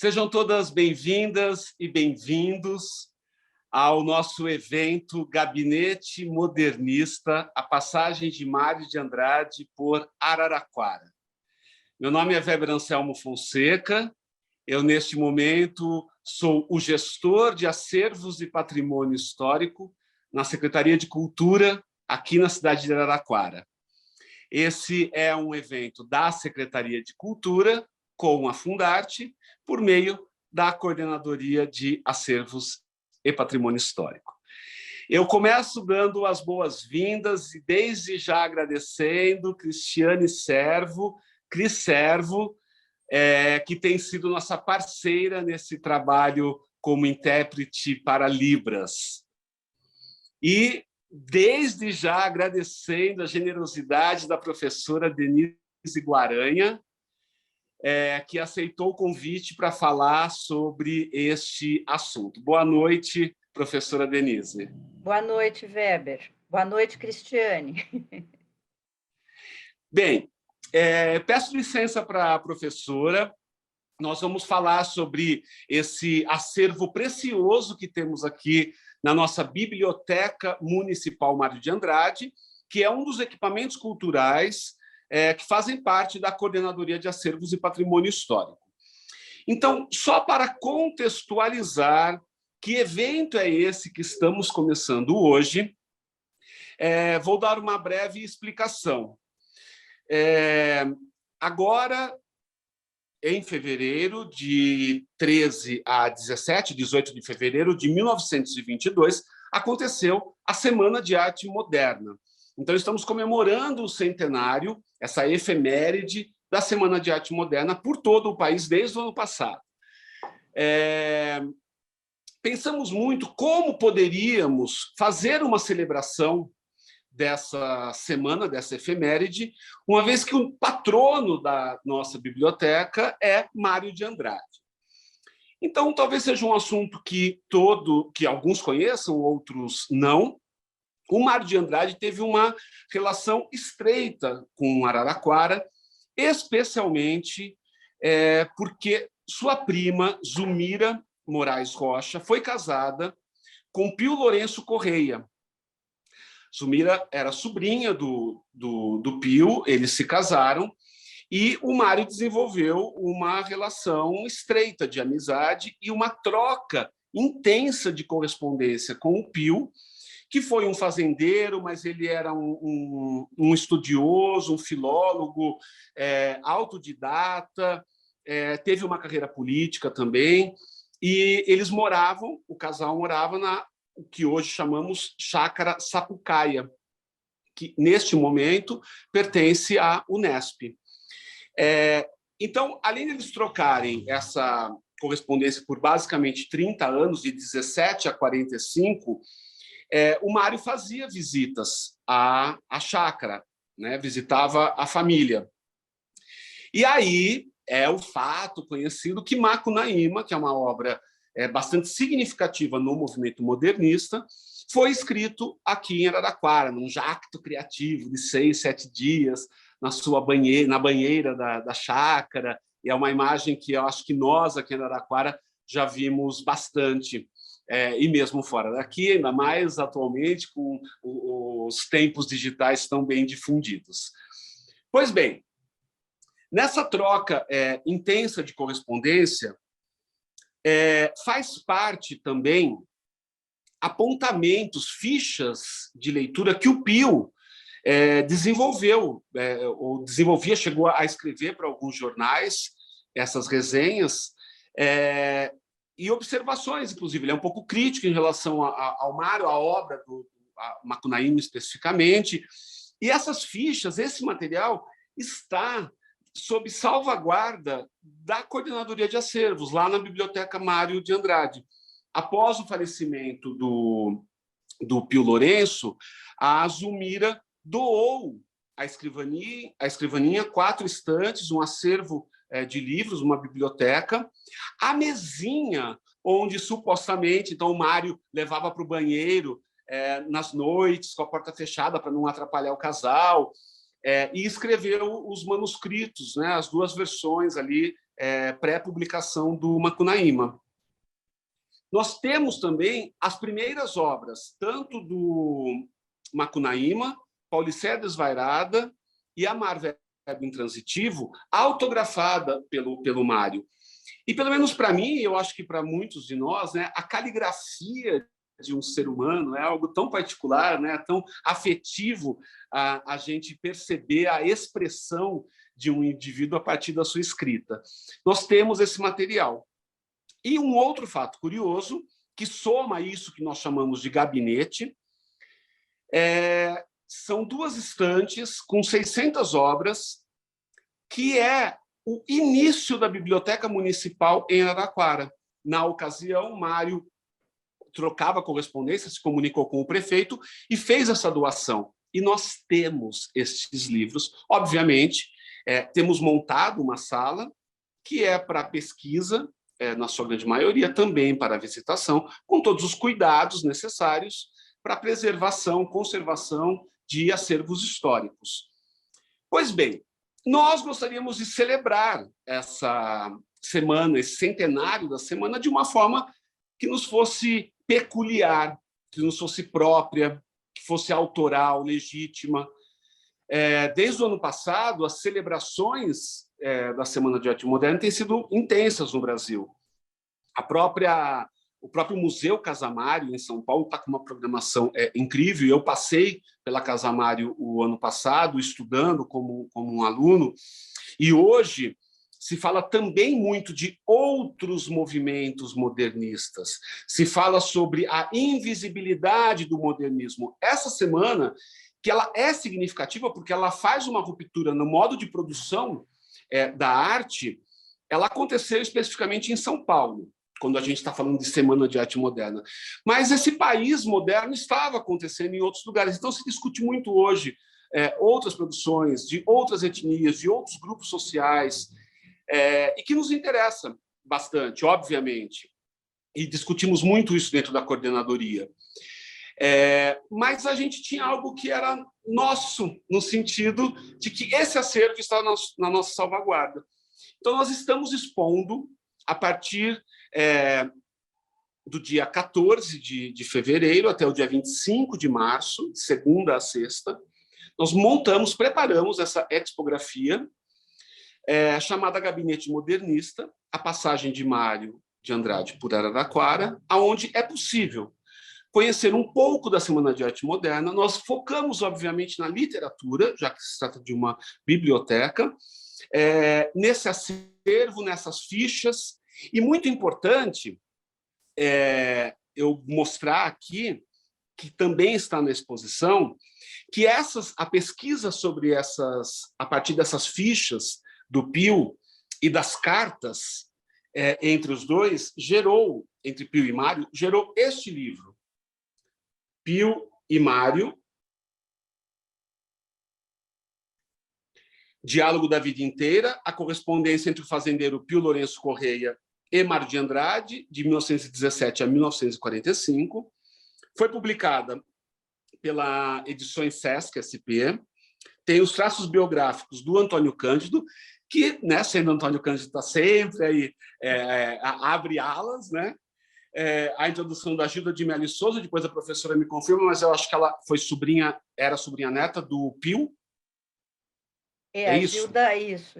Sejam todas bem-vindas e bem-vindos ao nosso evento Gabinete Modernista, a passagem de Mário de Andrade por Araraquara. Meu nome é Weber Anselmo Fonseca, eu, neste momento, sou o gestor de acervos e patrimônio histórico na Secretaria de Cultura, aqui na cidade de Araraquara. Esse é um evento da Secretaria de Cultura, com a Fundarte, por meio da Coordenadoria de Acervos e Patrimônio Histórico. Eu começo dando as boas-vindas e desde já agradecendo Cristiane Servo, Cris Servo, que tem sido nossa parceira nesse trabalho como intérprete para Libras. E desde já agradecendo a generosidade da professora Denise Guaranha, que aceitou o convite para falar sobre este assunto. Boa noite, professora Denise. Boa noite, Weber. Boa noite, Cristiane. Bem, peço licença para a professora. Nós vamos falar sobre esse acervo precioso que temos aqui na nossa Biblioteca Municipal Mário de Andrade, que é um dos equipamentos culturais que fazem parte da Coordenadoria de Acervos e Patrimônio Histórico. Então, só para contextualizar que evento é esse que estamos começando hoje, vou dar uma breve explicação. Agora, em fevereiro, de 13 a 17, 18 de fevereiro de 1922, aconteceu a Semana de Arte Moderna. Então, estamos comemorando o centenário, essa efeméride da Semana de Arte Moderna por todo o país desde o ano passado. Pensamos muito como poderíamos fazer uma celebração dessa semana, dessa efeméride, uma vez que o patrono da nossa biblioteca é Mário de Andrade. Então, talvez seja um assunto que alguns conheçam, outros não. O Mário de Andrade teve uma relação estreita com Araraquara, especialmente porque sua prima, Zumira Moraes Rocha, foi casada com Pio Lourenço Correia. Zumira era sobrinha do Pio, eles se casaram, e o Mário desenvolveu uma relação estreita de amizade e uma troca intensa de correspondência com o Pio, que foi um fazendeiro, mas ele era um estudioso, um filólogo, autodidata, teve uma carreira política também, e eles o casal morava na o que hoje chamamos Chácara Sapucaia, que, neste momento, pertence à Unesp. Então, além de eles trocarem essa correspondência por basicamente 30 anos, de 17 a 45, o Mário fazia visitas à chácara, né? Visitava a família. E aí é o fato conhecido que Macunaíma, que é uma obra bastante significativa no movimento modernista, foi escrito aqui em Araraquara, num jacto criativo de 6, 7 dias, na banheira da chácara. E é uma imagem que eu acho que nós, aqui em Araraquara, já vimos bastante, e mesmo fora daqui, ainda mais atualmente, com os tempos digitais tão bem difundidos. Pois bem, nessa troca intensa de correspondência, faz parte também apontamentos, fichas de leitura que o Pio desenvolveu, ou desenvolvia, chegou a escrever para alguns jornais essas resenhas, e observações, inclusive. Ele é um pouco crítico em relação ao Mário, à obra do Macunaíma especificamente, e essas fichas, esse material está sob salvaguarda da Coordenadoria de Acervos, lá na Biblioteca Mário de Andrade. Após o falecimento do Pio Lourenço, a Zumira doou à escrivaninha 4 estantes, um acervo de livros, uma biblioteca, a mesinha onde supostamente então, o Mário levava para o banheiro nas noites, com a porta fechada para não atrapalhar o casal, e escreveu os manuscritos, né, as 2 versões ali pré-publicação do Macunaíma. Nós temos também as primeiras obras, tanto do Macunaíma, Paulicéia Desvairada e Amar Verbo Intransitivo, autografada pelo Mário. E, pelo menos para mim, eu acho que para muitos de nós, né, a caligrafia de um ser humano é algo tão particular, né, tão afetivo a gente perceber a expressão de um indivíduo a partir da sua escrita. Nós temos esse material. E um outro fato curioso, que soma isso que nós chamamos de gabinete, são 2 estantes com 600 obras, que é o início da Biblioteca Municipal em Araraquara. Na ocasião, Mário trocava correspondência, se comunicou com o prefeito e fez essa doação. E nós temos estes livros. Obviamente, temos montado uma sala que é para pesquisa, na sua grande maioria, também para visitação, com todos os cuidados necessários para a preservação, conservação de acervos históricos. Pois bem, nós gostaríamos de celebrar essa semana, esse centenário da semana, de uma forma que nos fosse peculiar, que nos fosse própria, que fosse autoral, legítima. Desde o ano passado, as celebrações da Semana de Arte Moderna têm sido intensas no Brasil. O próprio Museu Casamário, em São Paulo, está com uma programação incrível. Eu passei pela Casamário o ano passado, estudando como um aluno, e hoje se fala também muito de outros movimentos modernistas. Se fala sobre a invisibilidade do modernismo. Essa semana, que ela é significativa porque ela faz uma ruptura no modo de produção da arte, ela aconteceu especificamente em São Paulo, quando a gente está falando de Semana de Arte Moderna. Mas esse país moderno estava acontecendo em outros lugares. Então, se discute muito hoje outras produções de outras etnias, de outros grupos sociais, e que nos interessa bastante, obviamente. E discutimos muito isso dentro da coordenadoria. Mas a gente tinha algo que era nosso, no sentido de que esse acervo está na nossa salvaguarda. Então, nós estamos expondo, a partir do dia 14 de fevereiro até o dia 25 de março, de segunda a sexta, nós preparamos essa expografia chamada Gabinete Modernista, a passagem de Mário de Andrade por Araraquara, onde é possível conhecer um pouco da Semana de Arte Moderna. Nós focamos, obviamente, na literatura, já que se trata de uma biblioteca, nesse acervo, nessas fichas. E muito importante eu mostrar aqui, que também está na exposição, que a pesquisa sobre a partir dessas fichas do Pio e das cartas entre os dois, entre Pio e Mário, gerou este livro, Pio e Mário, Diálogo da Vida Inteira, a correspondência entre o fazendeiro Pio Lourenço Correia e Mário de Andrade, de 1917 a 1945. Foi publicada pela Edições Sesc SP. Tem os traços biográficos do Antônio Cândido, que, né, sendo Antônio Cândido, está sempre aí, abre alas, né? A introdução da Gilda de Melo e Souza, depois a professora me confirma, mas eu acho que ela era sobrinha neta do Pio. A Gilda, isso.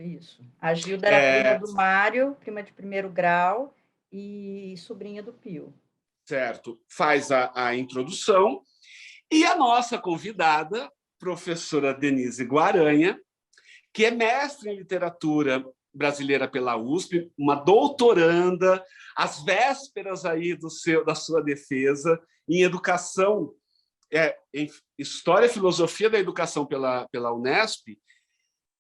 A Gilda era prima do Mário, prima de primeiro grau e sobrinha do Pio. Certo. Faz a introdução. E a nossa convidada, professora Denise Guaranha, que é mestre em literatura brasileira pela USP, uma doutoranda, às vésperas aí da sua defesa em educação, em História e Filosofia da Educação pela Unesp.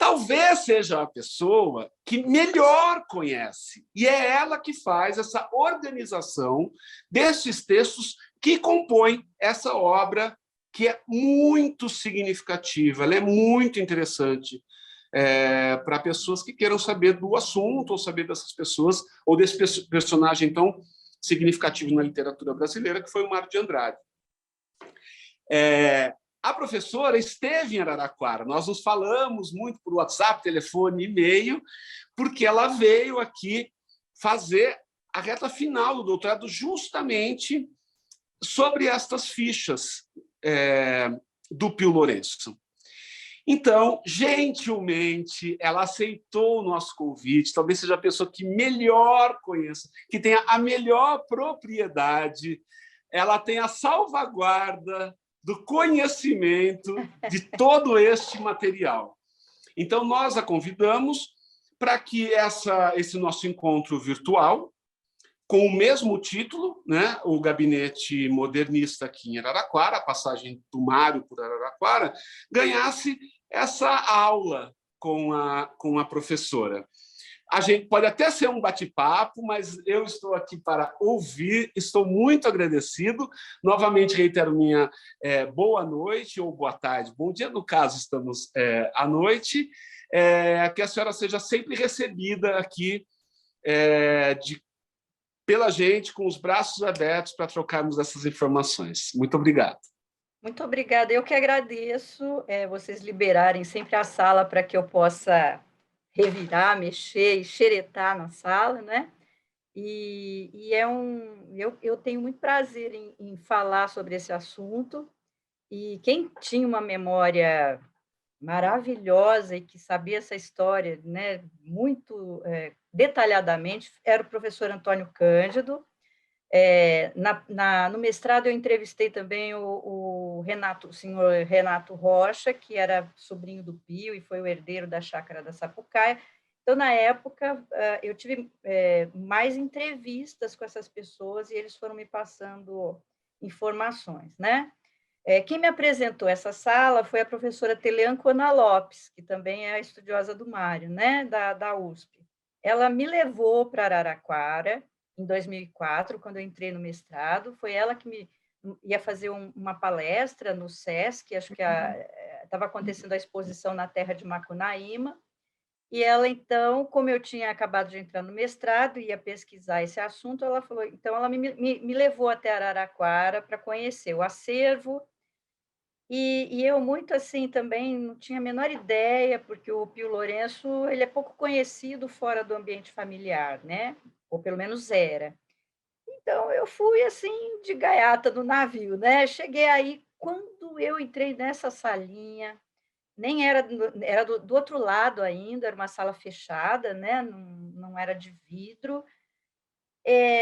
Talvez seja a pessoa que melhor conhece, e é ela que faz essa organização desses textos que compõem essa obra, que é muito significativa, ela é muito interessante para pessoas que queiram saber do assunto, ou saber dessas pessoas, ou desse personagem tão significativo na literatura brasileira, que foi o Mário de Andrade. a professora esteve em Araraquara. Nós nos falamos muito por WhatsApp, telefone, e-mail, porque ela veio aqui fazer a reta final do doutorado justamente sobre estas fichas do Pio Lourenço. Então, gentilmente, ela aceitou o nosso convite, talvez seja a pessoa que melhor conheça, que tenha a melhor propriedade, ela tem a salvaguarda do conhecimento de todo este material. Então, nós a convidamos para que esse nosso encontro virtual, com o mesmo título, né, o Gabinete Modernista aqui em Araraquara, a passagem do Mário por Araraquara, ganhasse essa aula com a professora. A gente pode até ser um bate-papo, mas eu estou aqui para ouvir, estou muito agradecido. Novamente, reitero minha boa noite ou boa tarde, bom dia, no caso, estamos à noite, que a senhora seja sempre recebida aqui pela gente, com os braços abertos para trocarmos essas informações. Muito obrigado. Muito obrigada. Eu que agradeço vocês liberarem sempre a sala para que eu possa revirar, mexer e xeretar na sala, né? Eu tenho muito prazer em falar sobre esse assunto, e quem tinha uma memória maravilhosa e que sabia essa história, né, muito detalhadamente, era o professor Antônio Cândido. No mestrado eu entrevistei também o senhor Renato Rocha, que era sobrinho do Pio e foi o herdeiro da chácara da Sapucaia. Então, na época, eu tive mais entrevistas com essas pessoas e eles foram me passando informações, né? Quem me apresentou essa sala foi a professora Teleancona Lopes, que também é a estudiosa do Mário, né? da USP. Ela me levou para Araraquara em 2004, quando eu entrei no mestrado. Foi ela que ia fazer uma palestra no SESC, acho que estava acontecendo a exposição na terra de Macunaíma, e ela, então, como eu tinha acabado de entrar no mestrado, ia pesquisar esse assunto, ela falou, então ela me levou até Araraquara para conhecer o acervo, e eu muito assim também não tinha a menor ideia, porque o Pio Lourenço ele é pouco conhecido fora do ambiente familiar, né? Ou pelo menos era. Então, eu fui assim, de gaiata no navio, né? Cheguei aí, quando eu entrei nessa salinha, nem era, era do outro lado ainda, era uma sala fechada, né? Não era de vidro.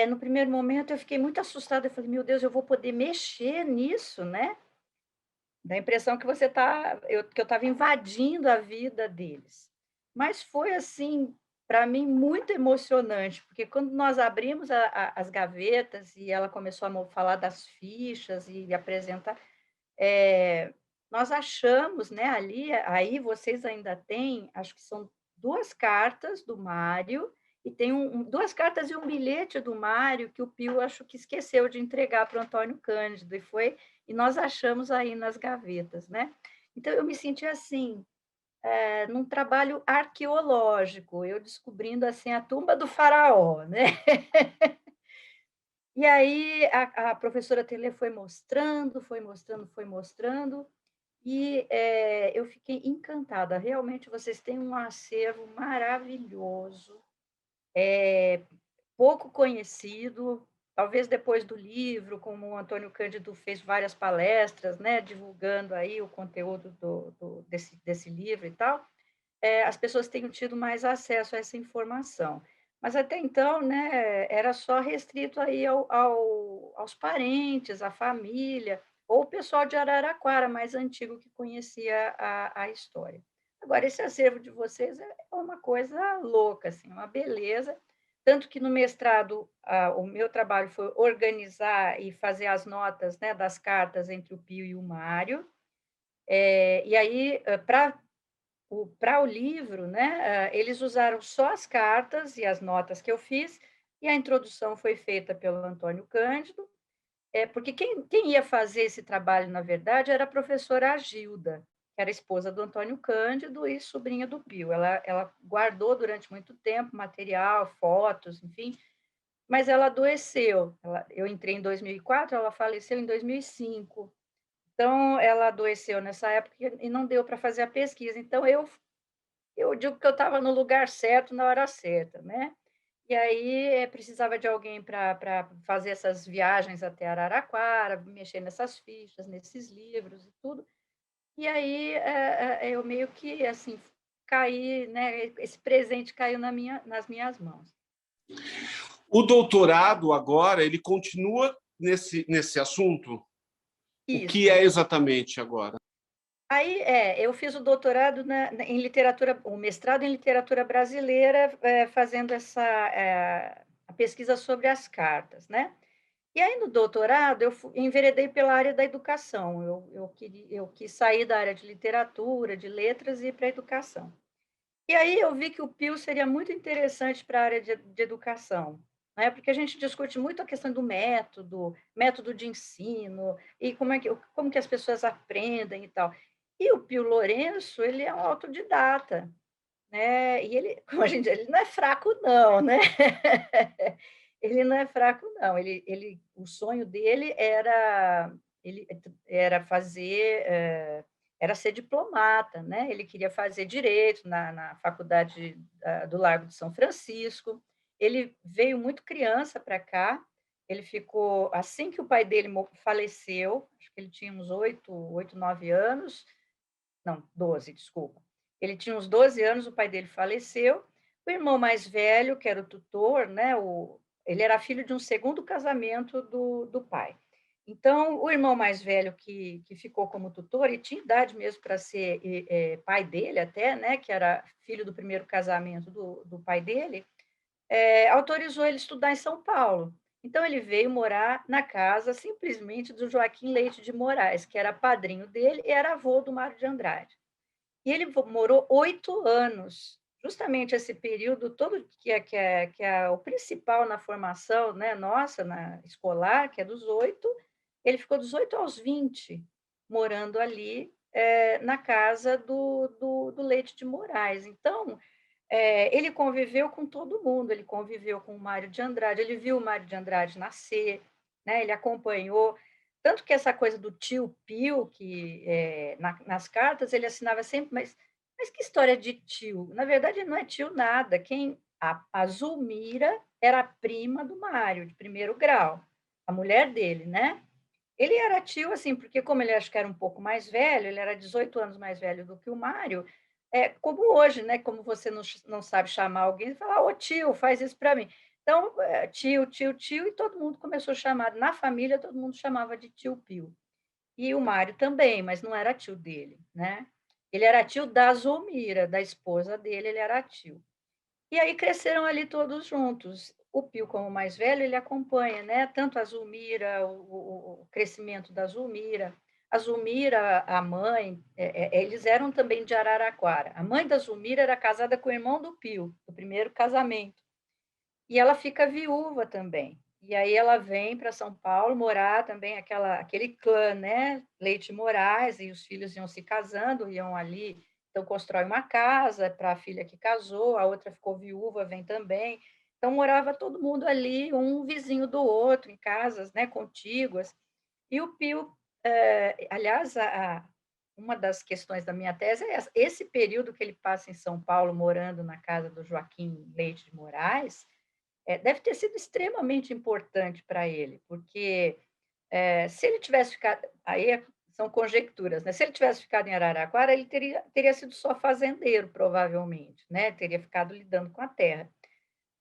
No primeiro momento, eu fiquei muito assustada, eu falei, meu Deus, eu vou poder mexer nisso, né? Dá a impressão que que eu estava invadindo a vida deles. Mas foi, assim, para mim, muito emocionante, porque quando nós abrimos as gavetas e ela começou a falar das fichas e apresentar, nós achamos, né, ali, aí vocês ainda têm, acho que são 2 cartas do Mário, e tem 2 cartas e um bilhete do Mário que o Pio acho que esqueceu de entregar para o Antônio Cândido, e nós achamos aí nas gavetas, né. Então eu me senti assim, num trabalho arqueológico, eu descobrindo, assim, a tumba do faraó, né. E aí a professora Telê foi mostrando, foi mostrando, foi mostrando, e eu fiquei encantada. Realmente, vocês têm um acervo maravilhoso, pouco conhecido, talvez depois do livro, como o Antônio Cândido fez várias palestras, né, divulgando aí o conteúdo desse livro e tal, as pessoas tenham tido mais acesso a essa informação. Mas até então, né, era só restrito aí aos parentes, à família, ou o pessoal de Araraquara mais antigo que conhecia a história. Agora, esse acervo de vocês é uma coisa louca, assim, uma beleza, tanto que no mestrado, o meu trabalho foi organizar e fazer as notas, né, das cartas entre o Pio e o Mário, e aí, para o livro, né, eles usaram só as cartas e as notas que eu fiz, e a introdução foi feita pelo Antônio Cândido, porque quem ia fazer esse trabalho, na verdade, era a professora Agilda, que era esposa do Antônio Cândido e sobrinha do Pio. Ela guardou durante muito tempo material, fotos, enfim, mas ela adoeceu. Eu entrei em 2004, ela faleceu em 2005. Então, ela adoeceu nessa época e não deu para fazer a pesquisa. Então, eu digo que eu estava no lugar certo, na hora certa, né. E aí, precisava de alguém para fazer essas viagens até Araraquara, mexer nessas fichas, nesses livros e tudo. E aí, eu meio que, assim, caí, né, esse presente caiu nas minhas mãos. O doutorado agora, ele continua nesse assunto? O que Isso. é exatamente agora? Aí, eu fiz o doutorado em literatura, o mestrado em literatura brasileira, fazendo a pesquisa sobre as cartas, né. E aí no doutorado eu enveredei pela área da educação, eu quis sair da área de literatura, de letras e ir para a educação. E aí eu vi que o PIO seria muito interessante para a área de educação, né, porque a gente discute muito a questão do método de ensino, e como que as pessoas aprendem e tal. E o Pio Lourenço, ele é um autodidata, né, e ele, como a gente diz, ele não é fraco não, né. Ele não é fraco não, o sonho dele ele era fazer, era ser diplomata, né, ele queria fazer direito na faculdade do Largo de São Francisco. Ele veio muito criança para cá, ele ficou assim que o pai dele faleceu, acho que ele tinha uns 8, 9 anos, não, 12, desculpa. Ele tinha uns 12 anos, o pai dele faleceu. O irmão mais velho, que era o tutor, né, ele era filho de um segundo casamento do pai. Então, o irmão mais velho que ficou como tutor, e tinha idade mesmo para ser pai dele até, né, que era filho do primeiro casamento do pai dele, autorizou ele estudar em São Paulo. Então, ele veio morar na casa simplesmente do Joaquim Leite de Moraes, que era padrinho dele e era avô do Mário de Andrade. E ele morou 8 anos, justamente esse período todo que é o principal na formação, né, nossa, na escolar, que é dos 8, ele ficou dos 8 aos 20 morando ali, na casa do Leite de Moraes. Então, ele conviveu com todo mundo, ele conviveu com o Mário de Andrade, ele viu o Mário de Andrade nascer, né, ele acompanhou, tanto que essa coisa do tio Pio, que, nas cartas ele assinava sempre, mas que história de tio? Na verdade não é tio nada, a Zulmira era a prima do Mário, de primeiro grau, a mulher dele, né. Ele era tio, assim, porque como ele acho que era um pouco mais velho, ele era 18 anos mais velho do que o Mário, como hoje, né, como você não sabe chamar alguém, você fala: "Ô tio, faz isso para mim". Então, tio, tio, tio, e todo mundo começou a chamar, na família todo mundo chamava de tio Pio. E o Mário também, mas não era tio dele, né. Ele era tio da Zulmira, da esposa dele, ele era tio. E aí cresceram ali todos juntos. O Pio, como mais velho, ele acompanha, né, tanto a Zulmira, o crescimento da Zulmira. A Zulmira, a mãe, eles eram também de Araraquara. A mãe da Zulmira era casada com o irmão do Pio, do primeiro casamento. E ela fica viúva também. E aí ela vem para São Paulo morar também, aquele clã, né, Leite Moraes, e os filhos iam se casando, iam ali, então constrói uma casa para a filha que casou, a outra ficou viúva, vem também. Então morava todo mundo ali, um vizinho do outro, em casas, né, contíguas. E o Pio, aliás, uma das questões da minha tese é essa, esse período que ele passa em São Paulo, morando na casa do Joaquim Leite de Moraes, deve ter sido extremamente importante para ele, porque, se ele tivesse ficado, são conjecturas, né, se ele tivesse ficado em Araraquara, ele teria sido só fazendeiro, provavelmente, né, teria ficado lidando com a terra.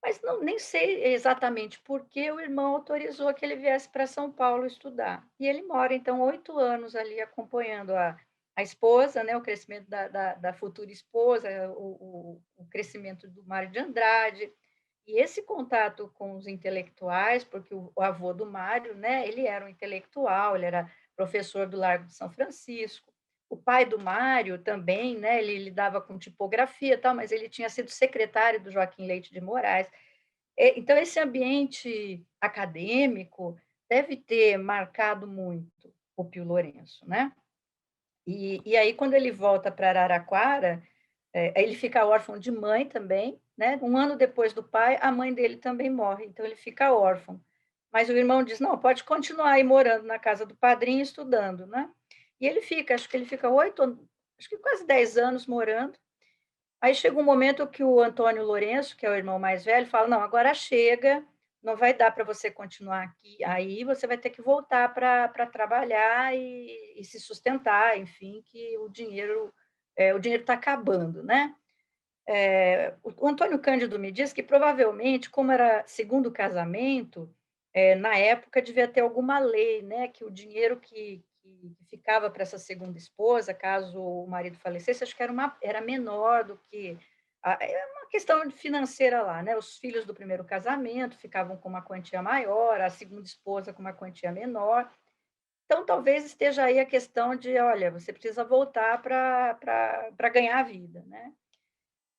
Mas não, nem sei exatamente por que o irmão autorizou que ele viesse para São Paulo estudar. E ele mora, então, 8 anos ali acompanhando a esposa, né, o crescimento da futura esposa, o crescimento do Mário de Andrade, e esse contato com os intelectuais, porque o avô do Mário, né, ele era um intelectual, ele era professor do Largo de São Francisco. O pai do Mário também, né, ele lidava com tipografia e tal, mas ele tinha sido secretário do Joaquim Leite de Moraes. Então esse ambiente acadêmico deve ter marcado muito o Pio Lourenço, né. E aí quando ele volta para Araraquara, ele fica órfão de mãe também, né, 1 ano depois do pai, a mãe dele também morre, então ele fica órfão. Mas o irmão diz: "Não, pode continuar aí morando na casa do padrinho estudando", né. E ele fica, acho que ele fica 8, acho que quase 10 anos morando. Aí chega um momento que o Antônio Lourenço, que é o irmão mais velho, fala: "Não, agora chega, não vai dar para você continuar aqui, aí você vai ter que voltar para trabalhar e se sustentar, enfim, que o dinheiro está acabando", né. O Antônio Cândido me diz que provavelmente, como era segundo casamento, na época devia ter alguma lei, né, que o dinheiro que ficava para essa segunda esposa, caso o marido falecesse, acho que era menor do que é uma questão financeira lá, né, os filhos do primeiro casamento ficavam com uma quantia maior, a segunda esposa com uma quantia menor. Então talvez esteja aí a questão de: "Olha, você precisa voltar para ganhar a vida", né.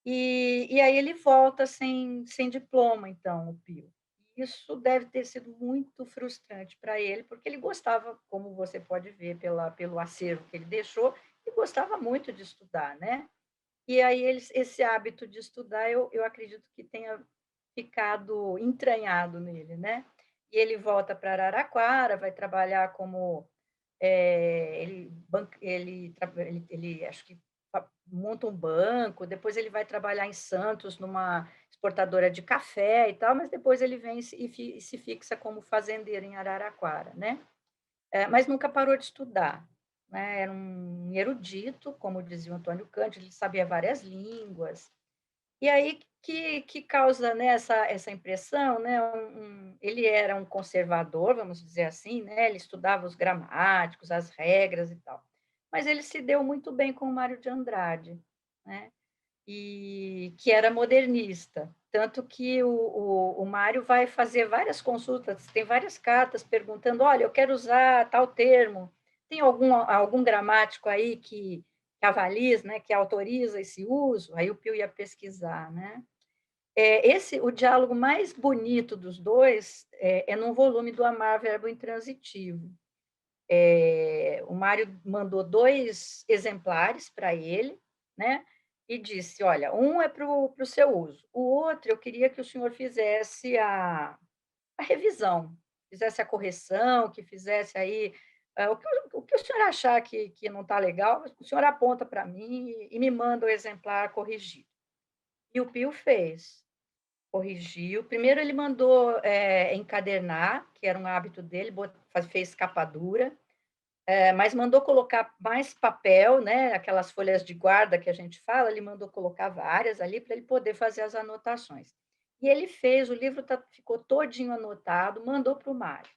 E aí ele volta sem diploma, então, o Pio. Isso deve ter sido muito frustrante para ele, porque ele gostava, como você pode ver pelo acervo que ele deixou, ele gostava muito de estudar, né. E aí esse hábito de estudar, eu acredito que tenha ficado entranhado nele, né. E ele volta para Araraquara, vai trabalhar como ele acho que monta um banco, depois ele vai trabalhar em Santos numa exportadora de café e tal, mas depois ele vem e se fixa como fazendeiro em Araraquara, né. Mas nunca parou de estudar, né, era um erudito, como dizia o Antônio Cândido, ele sabia várias línguas. E aí que causa, né, essa impressão, né, ele era um conservador, vamos dizer assim, né, ele estudava os gramáticos, as regras e tal, mas ele se deu muito bem com o Mário de Andrade, né, e que era modernista, tanto que o Mário vai fazer várias consultas, tem várias cartas perguntando: "Olha, eu quero usar tal termo, tem algum gramático aí que avaliza, né, que autoriza esse uso?". Aí o Pio ia pesquisar, né. O diálogo mais bonito dos 2 é num volume do Amar Verbo Intransitivo. O Mário mandou 2 exemplares para ele, né, e disse: "Olha, um é para o seu uso, o outro eu queria que o senhor fizesse a revisão, fizesse a correção, que fizesse aí, o que o senhor achar que não está legal, o senhor aponta para mim e me manda o exemplar corrigido". E o Pio fez, corrigiu. Primeiro ele mandou, encadernar, que era um hábito dele, fez capa dura, mas mandou colocar mais papel, né, aquelas folhas de guarda que a gente fala, ele mandou colocar várias ali para ele poder fazer as anotações. E ele fez, o livro ficou todinho anotado, mandou para o Mário.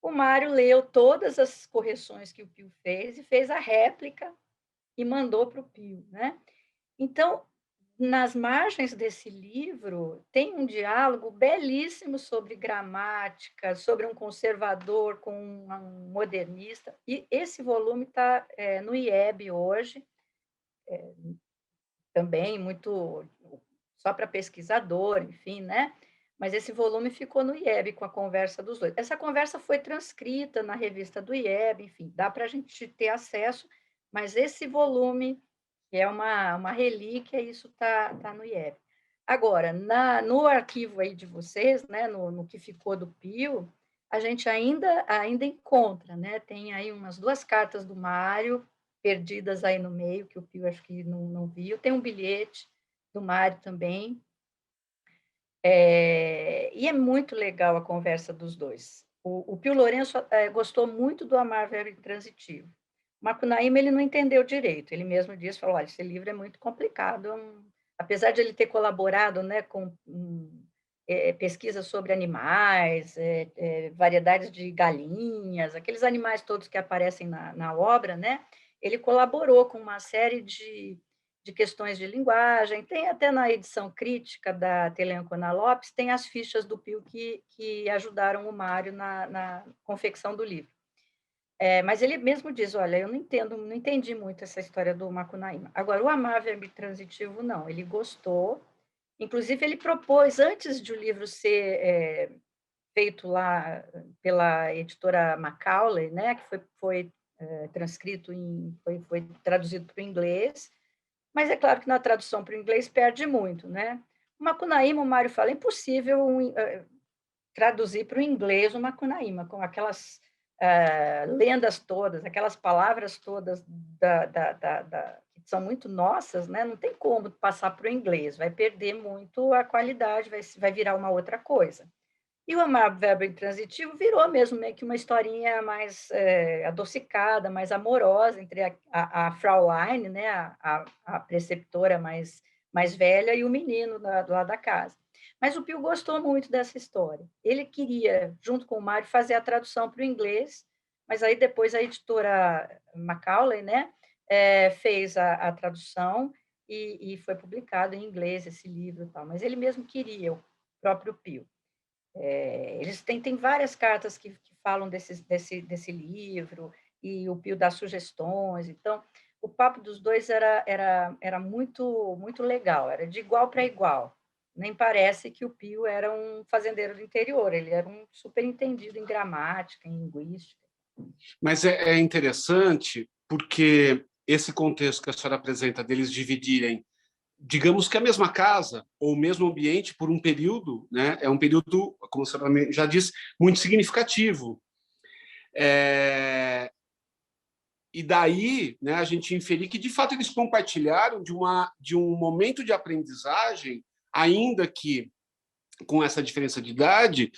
O Mário leu todas as correções que o Pio fez e fez a réplica e mandou para o Pio, né. Então, nas margens desse livro, tem um diálogo belíssimo sobre gramática, sobre um conservador com um modernista, e esse volume está, no IEB hoje, também muito só para pesquisador, enfim, né, mas esse volume ficou no IEB com a conversa dos 2. Essa conversa foi transcrita na revista do IEB, enfim, dá para a gente ter acesso, mas esse volume, que é uma relíquia, isso tá no IEB. Agora, no arquivo aí de vocês, né, no que ficou do Pio, a gente ainda encontra, né, tem aí umas 2 cartas do Mário, perdidas aí no meio, que o Pio acho que não viu, tem um bilhete do Mário também, e é muito legal a conversa dos 2. O Pio Lourenço, gostou muito do Amar Verbo Intransitivo. Macunaíma ele não entendeu direito, ele mesmo disse, falou: "Olha, esse livro é muito complicado, apesar de ele ter colaborado, né, com, pesquisas sobre animais, variedades de galinhas, aqueles animais todos que aparecem na obra, né, ele colaborou com uma série de questões de linguagem, tem até na edição crítica da Teleancona Lopes, tem as fichas do Pio que ajudaram o Mário na confecção do livro. Mas ele mesmo diz: "Olha, eu não entendi muito essa história do Macunaíma". Agora, o Amável Transitivo não, ele gostou, inclusive ele propôs, antes de o livro ser, feito lá pela editora Macaulay, né, que foi, transcrito foi traduzido para o inglês, mas é claro que na tradução para o inglês perde muito, né. O Macunaíma, o Mário fala: "É impossível traduzir para o inglês o Macunaíma, com aquelas lendas todas, aquelas palavras todas que são muito nossas, né? Não tem como passar para o inglês, vai perder muito a qualidade, vai virar uma outra coisa. E o amar verbo intransitivo virou mesmo meio que uma historinha mais adocicada, mais amorosa entre a Fraulein, né, a preceptora mais velha, e o menino lá da casa. Mas o Pio gostou muito dessa história. Ele queria, junto com o Mário, fazer a tradução para o inglês, mas aí depois a editora Macaulay, né, fez a tradução e foi publicado em inglês esse livro. Tal. Mas ele mesmo queria, o próprio Pio. Eles têm várias cartas que falam desse livro, e o Pio dá sugestões. Então, o papo dos dois era muito, muito legal, era de igual para igual. Nem parece que o Pio era um fazendeiro do interior, ele era um super entendido em gramática, em linguística. Mas é interessante porque esse contexto que a senhora apresenta deles dividirem, digamos que a mesma casa ou o mesmo ambiente por um período, né, é um período, como a senhora já disse, muito significativo. E daí, né, a gente inferir que, de fato, eles compartilharam de um momento de aprendizagem, ainda que com essa diferença de idade,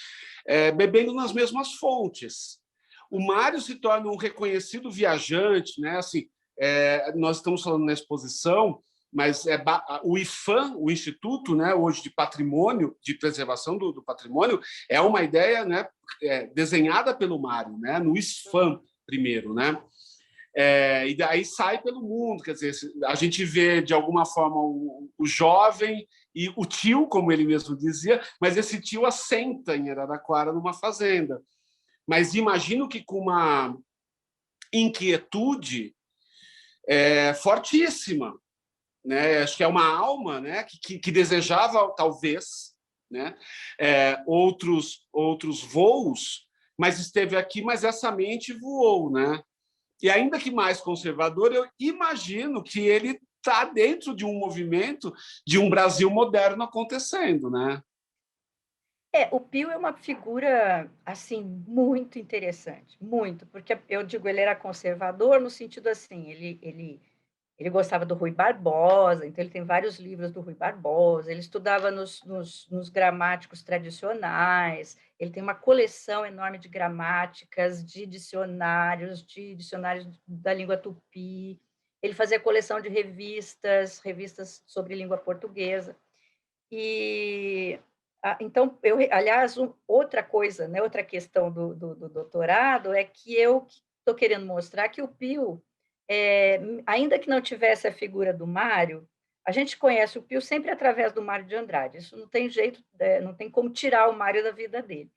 bebendo nas mesmas fontes. O Mário se torna um reconhecido viajante, né? Assim, nós estamos falando na exposição, mas o IFAM, o Instituto, né, hoje de Patrimônio, de Preservação do Patrimônio, é uma ideia, né, desenhada pelo Mário, né, no ISFAM primeiro, né? E daí sai pelo mundo, quer dizer, a gente vê de alguma forma o jovem e o tio, como ele mesmo dizia, mas esse tio assenta em Araraquara numa fazenda. Mas imagino que com uma inquietude fortíssima, né? Acho que é uma alma, né, que desejava talvez, né, outros voos, mas esteve aqui, mas essa mente voou, né? E ainda que mais conservador, eu imagino que ele está dentro de um movimento de um Brasil moderno acontecendo, né? O Pio é uma figura assim muito interessante, muito, porque eu digo ele era conservador no sentido assim, ele gostava do Rui Barbosa, então ele tem vários livros do Rui Barbosa, ele estudava nos gramáticos tradicionais, ele tem uma coleção enorme de gramáticas, de dicionários da língua tupi, ele fazia coleção de revistas sobre língua portuguesa. E então, aliás, outra coisa, né, outra questão do doutorado é que eu estou querendo mostrar que o Pio, ainda que não tivesse a figura do Mário, a gente conhece o Pio sempre através do Mário de Andrade. Isso não tem jeito, não tem como tirar o Mário da vida dele.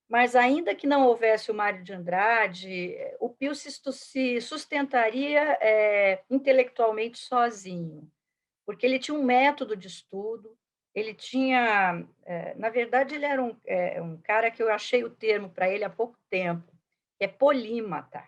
Mas ainda que não houvesse o Mário de Andrade, o Pio se sustentaria intelectualmente sozinho, porque ele tinha um método de estudo, ele tinha, na verdade, ele era um cara que eu achei o termo para ele há pouco tempo, que é polímata.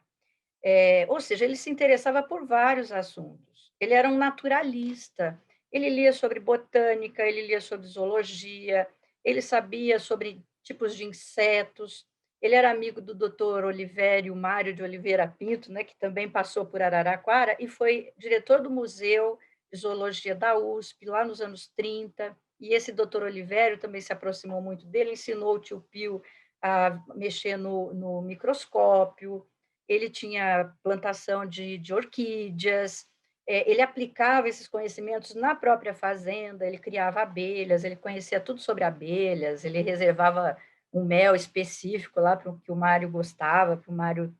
Ou seja, ele se interessava por vários assuntos. Ele era um naturalista, ele lia sobre botânica, ele lia sobre zoologia, ele sabia sobre tipos de insetos, ele era amigo do doutor Olivério Mário de Oliveira Pinto, né, que também passou por Araraquara, e foi diretor do Museu de Zoologia da USP, lá nos anos 30, e esse doutor Olivério também se aproximou muito dele, ensinou o tio Pio a mexer no microscópio, ele tinha plantação de orquídeas, ele aplicava esses conhecimentos na própria fazenda, ele criava abelhas, ele conhecia tudo sobre abelhas, ele reservava um mel específico lá para o que o Mário gostava, para o Mário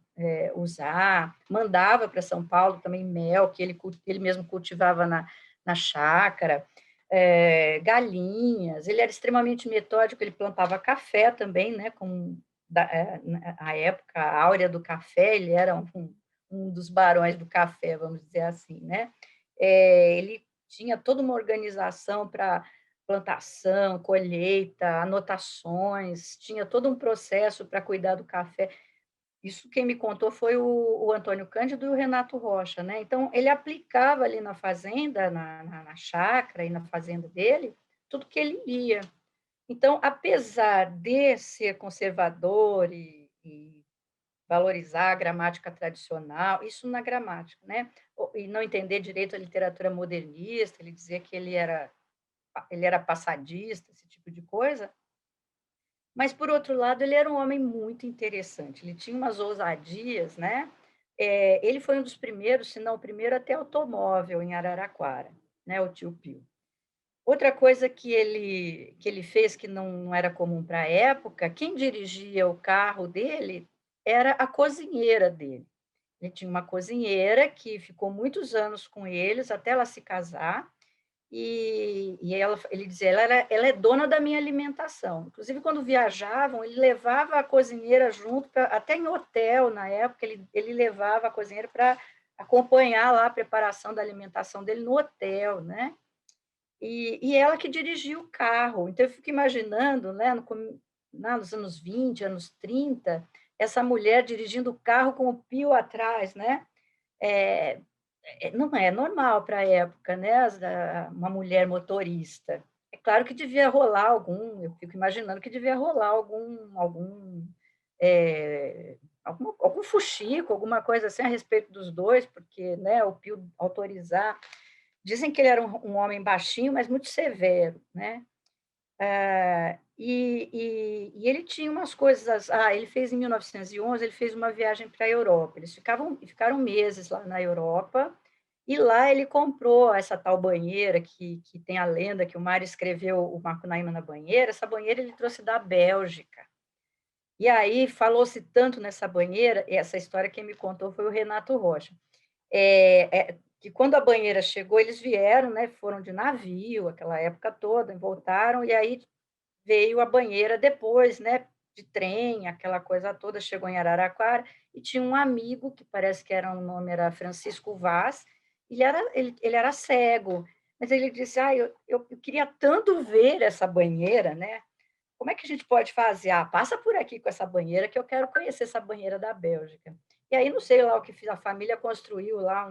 usar, mandava para São Paulo também mel, que ele mesmo cultivava na chácara, galinhas, ele era extremamente metódico, ele plantava café também, né, a época áurea do café, ele era um dos barões do café, vamos dizer assim, né? Ele tinha toda uma organização para plantação, colheita, anotações, tinha todo um processo para cuidar do café. Isso quem me contou foi o Antônio Cândido e o Renato Rocha, né? Então, ele aplicava ali na fazenda, na chácara e na fazenda dele, tudo que ele lia. Então, apesar de ser conservador e valorizar a gramática tradicional, isso na gramática, né? E não entender direito a literatura modernista, ele dizia que ele era passadista, esse tipo de coisa. Mas, por outro lado, ele era um homem muito interessante, ele tinha umas ousadias, né? Ele foi um dos primeiros, se não o primeiro, a ter automóvel em Araraquara, né, o tio Pio. Outra coisa que ele fez que não era comum para a época, quem dirigia o carro dele era a cozinheira dele. Ele tinha uma cozinheira que ficou muitos anos com eles, até ela se casar, e ele dizia: "Ela é dona da minha alimentação". Inclusive, quando viajavam, ele levava a cozinheira junto até em hotel, na época, ele levava a cozinheira para acompanhar lá a preparação da alimentação dele no hotel, né. E ela que dirigia o carro. Então eu fico imaginando, né, lá nos anos 20, anos 30, essa mulher dirigindo o carro com o Pio atrás, né. Eh não é normal para a época, né, uma mulher motorista. É claro que devia rolar eu fico imaginando que devia rolar algum fuxico, alguma coisa assim a respeito dos 2, porque, né, o Pio autorizar. Dizem que ele era um homem baixinho, mas muito severo, né. E ele tinha umas coisas. Ele fez em 1911, ele fez uma viagem para a Europa, eles ficaram meses lá na Europa, e lá ele comprou essa tal banheira que tem a lenda que o Mário escreveu o Macunaíma na banheira. Essa banheira ele trouxe da Bélgica. E aí falou-se tanto nessa banheira, e essa história quem me contou foi o Renato Rocha, que quando a banheira chegou, eles vieram, né, foram de navio, aquela época toda, e voltaram, e aí veio a banheira depois, né, de trem, aquela coisa toda, chegou em Araraquara, e tinha um amigo, que parece que o nome era Francisco Vaz, ele era cego, mas ele disse: eu queria tanto ver essa banheira, né, como é que a gente pode fazer? Passa por aqui com essa banheira, que eu quero conhecer essa banheira da Bélgica. E aí, não sei lá o que fiz, a família construiu lá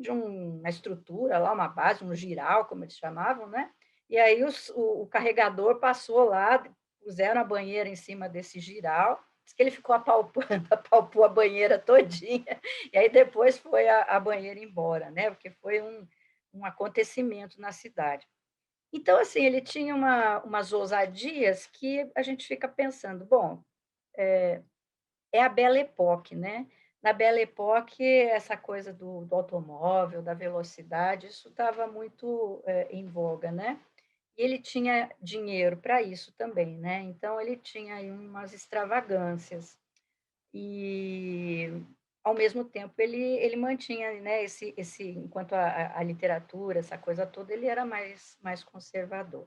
uma estrutura, lá uma base, um giral, como eles chamavam, né? E aí o carregador passou lá, puseram a banheira em cima desse giral, diz que ele ficou apalpando, apalpou a banheira todinha, e aí depois foi a banheira embora, né? Porque foi um acontecimento na cidade. Então, assim, ele tinha umas ousadias que a gente fica pensando, bom, é a Belle Époque, né. Na Belle Époque, essa coisa do automóvel, da velocidade, isso estava muito, em voga, né. E ele tinha dinheiro para isso também, né, então ele tinha aí umas extravagâncias. E, ao mesmo tempo, ele mantinha, né, enquanto a literatura, essa coisa toda, ele era mais conservador.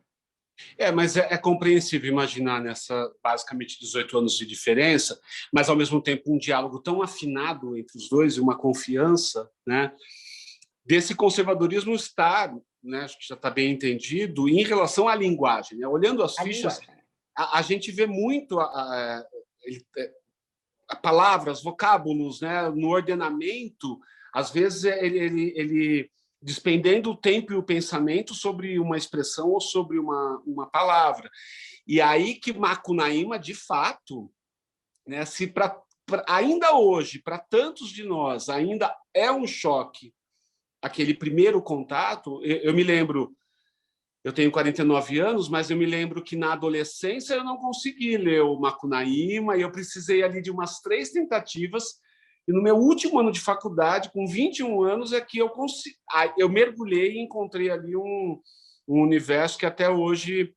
Mas é compreensível imaginar nessa basicamente 18 anos de diferença, mas ao mesmo tempo um diálogo tão afinado entre os dois e uma confiança, né? Desse conservadorismo estar, né, acho que já está bem entendido, em relação à linguagem. Né? Olhando as A fichas, linguagem. a gente vê muito palavras, vocábulos, né, no ordenamento. Às vezes ele despendendo o tempo e o pensamento sobre uma expressão ou sobre uma palavra. E aí que Macunaíma, de fato, né, se ainda hoje, para tantos de nós, ainda é um choque aquele primeiro contato. Eu me lembro, eu tenho 49 anos, mas eu me lembro que na adolescência eu não consegui ler o Macunaíma e eu precisei ali de umas 3 tentativas. E no meu último ano de faculdade, com 21 anos, é que eu mergulhei e encontrei ali um universo que até hoje,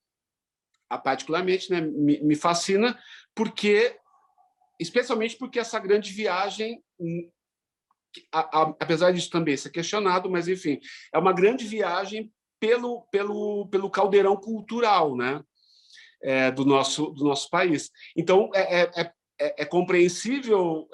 particularmente, né, me fascina, porque especialmente porque essa grande viagem, apesar disso também ser questionado, mas enfim, é uma grande viagem pelo caldeirão cultural, né, do nosso país. Então, é compreensível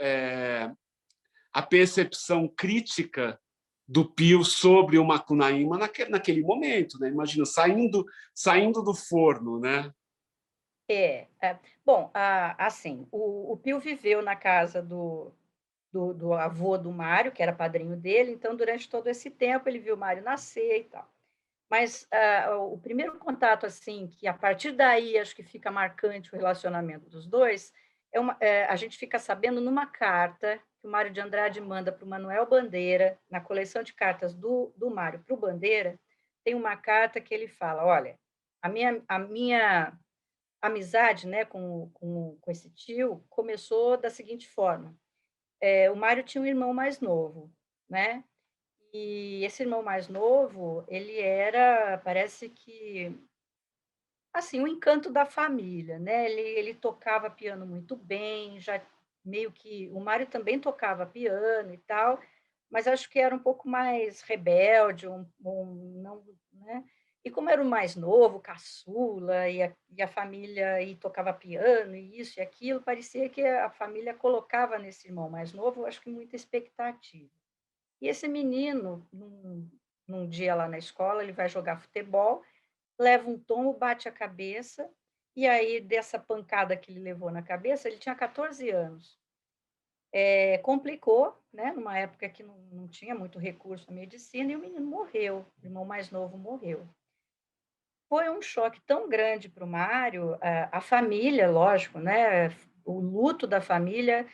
a percepção crítica do Pio sobre o Macunaíma naquele momento, né? Imagina, saindo do forno, né? Bom, assim, o Pio viveu na casa do avô do Mário, que era padrinho dele, então durante todo esse tempo ele viu o Mário nascer e tal. Mas, o primeiro contato, assim, que a partir daí acho que fica marcante o relacionamento dos 2, a gente fica sabendo numa carta que o Mário de Andrade manda para o Manuel Bandeira, na coleção de cartas do Mário para o Bandeira, tem uma carta que ele fala, olha, a minha amizade, né, com esse tio começou da seguinte forma, o Mário tinha um irmão mais novo, né, e esse irmão mais novo, ele era, parece que, assim, o encanto da família, né, ele tocava piano muito bem, já meio que o Mário também tocava piano e tal, mas acho que era um pouco mais rebelde, não, né, e como era o mais novo, caçula, e a família e tocava piano, e isso e aquilo, parecia que a família colocava nesse irmão mais novo, acho que muita expectativa. E esse menino, num dia lá na escola, ele vai jogar futebol, leva um tombo, bate a cabeça, e aí, dessa pancada que ele levou na cabeça, ele tinha 14 anos. Complicou, né, numa época que não tinha muito recurso na medicina, e o menino morreu, o irmão mais novo morreu. Foi um choque tão grande para o Mário, a família, lógico, né, o luto da família,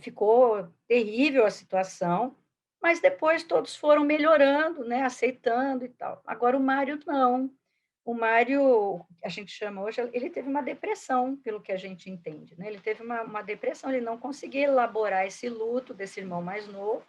ficou terrível a situação, mas depois todos foram melhorando, né, aceitando e tal. Agora o Mário não. O Mário, a gente chama hoje, ele teve uma depressão, pelo que a gente entende, né? Ele teve uma depressão, ele não conseguia elaborar esse luto desse irmão mais novo.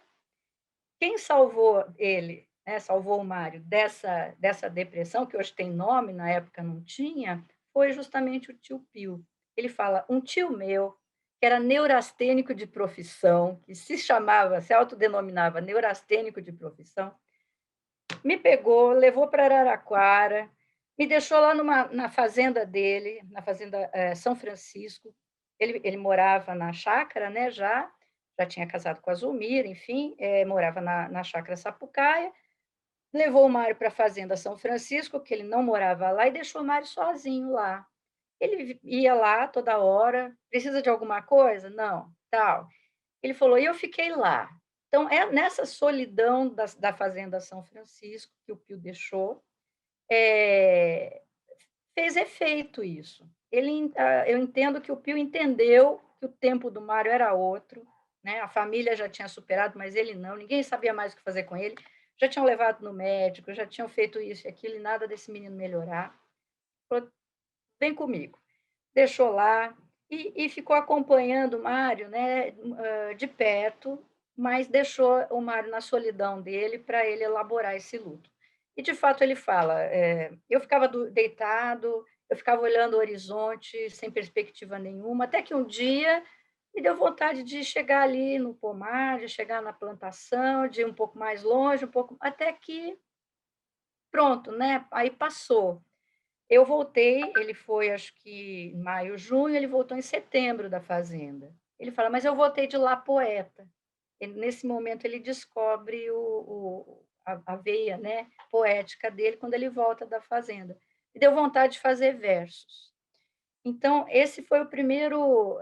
Quem salvou ele, né, salvou o Mário dessa depressão, que hoje tem nome, na época não tinha, foi justamente o tio Pio. Ele fala, um tio meu, que era neurastênico de profissão, que se autodenominava neurastênico de profissão, me pegou, levou para Araraquara, me deixou lá na fazenda dele, na fazenda São Francisco. Ele morava na chácara, né, já tinha casado com a Zulmira, enfim, morava na chácara Sapucaia, levou o Mário para a fazenda São Francisco, que ele não morava lá, e deixou o Mário sozinho lá. Ele ia lá toda hora, precisa de alguma coisa? Não, tal. Ele falou, e eu fiquei lá. Então, é nessa solidão da Fazenda São Francisco, que o Pio deixou, fez efeito isso. Eu entendo que o Pio entendeu que o tempo do Mário era outro, né? A família já tinha superado, mas ele não, ninguém sabia mais o que fazer com ele, já tinham levado no médico, já tinham feito isso e aquilo, e nada desse menino melhorar. Falou, vem comigo. Deixou lá e ficou acompanhando o Mário, né, de perto, mas deixou o Mário na solidão dele para ele elaborar esse luto. E, de fato, ele fala, eu ficava deitado, eu ficava olhando o horizonte sem perspectiva nenhuma, até que um dia me deu vontade de chegar ali no pomar, de chegar na plantação, de ir um pouco mais longe, até que, pronto, né, aí passou. Eu voltei, ele foi acho que em maio, junho, ele voltou em setembro da fazenda. Ele fala: "Mas eu voltei de lá poeta". Nesse momento ele descobre a veia, né, poética dele quando ele volta da fazenda. E deu vontade de fazer versos. Então esse foi o primeiro,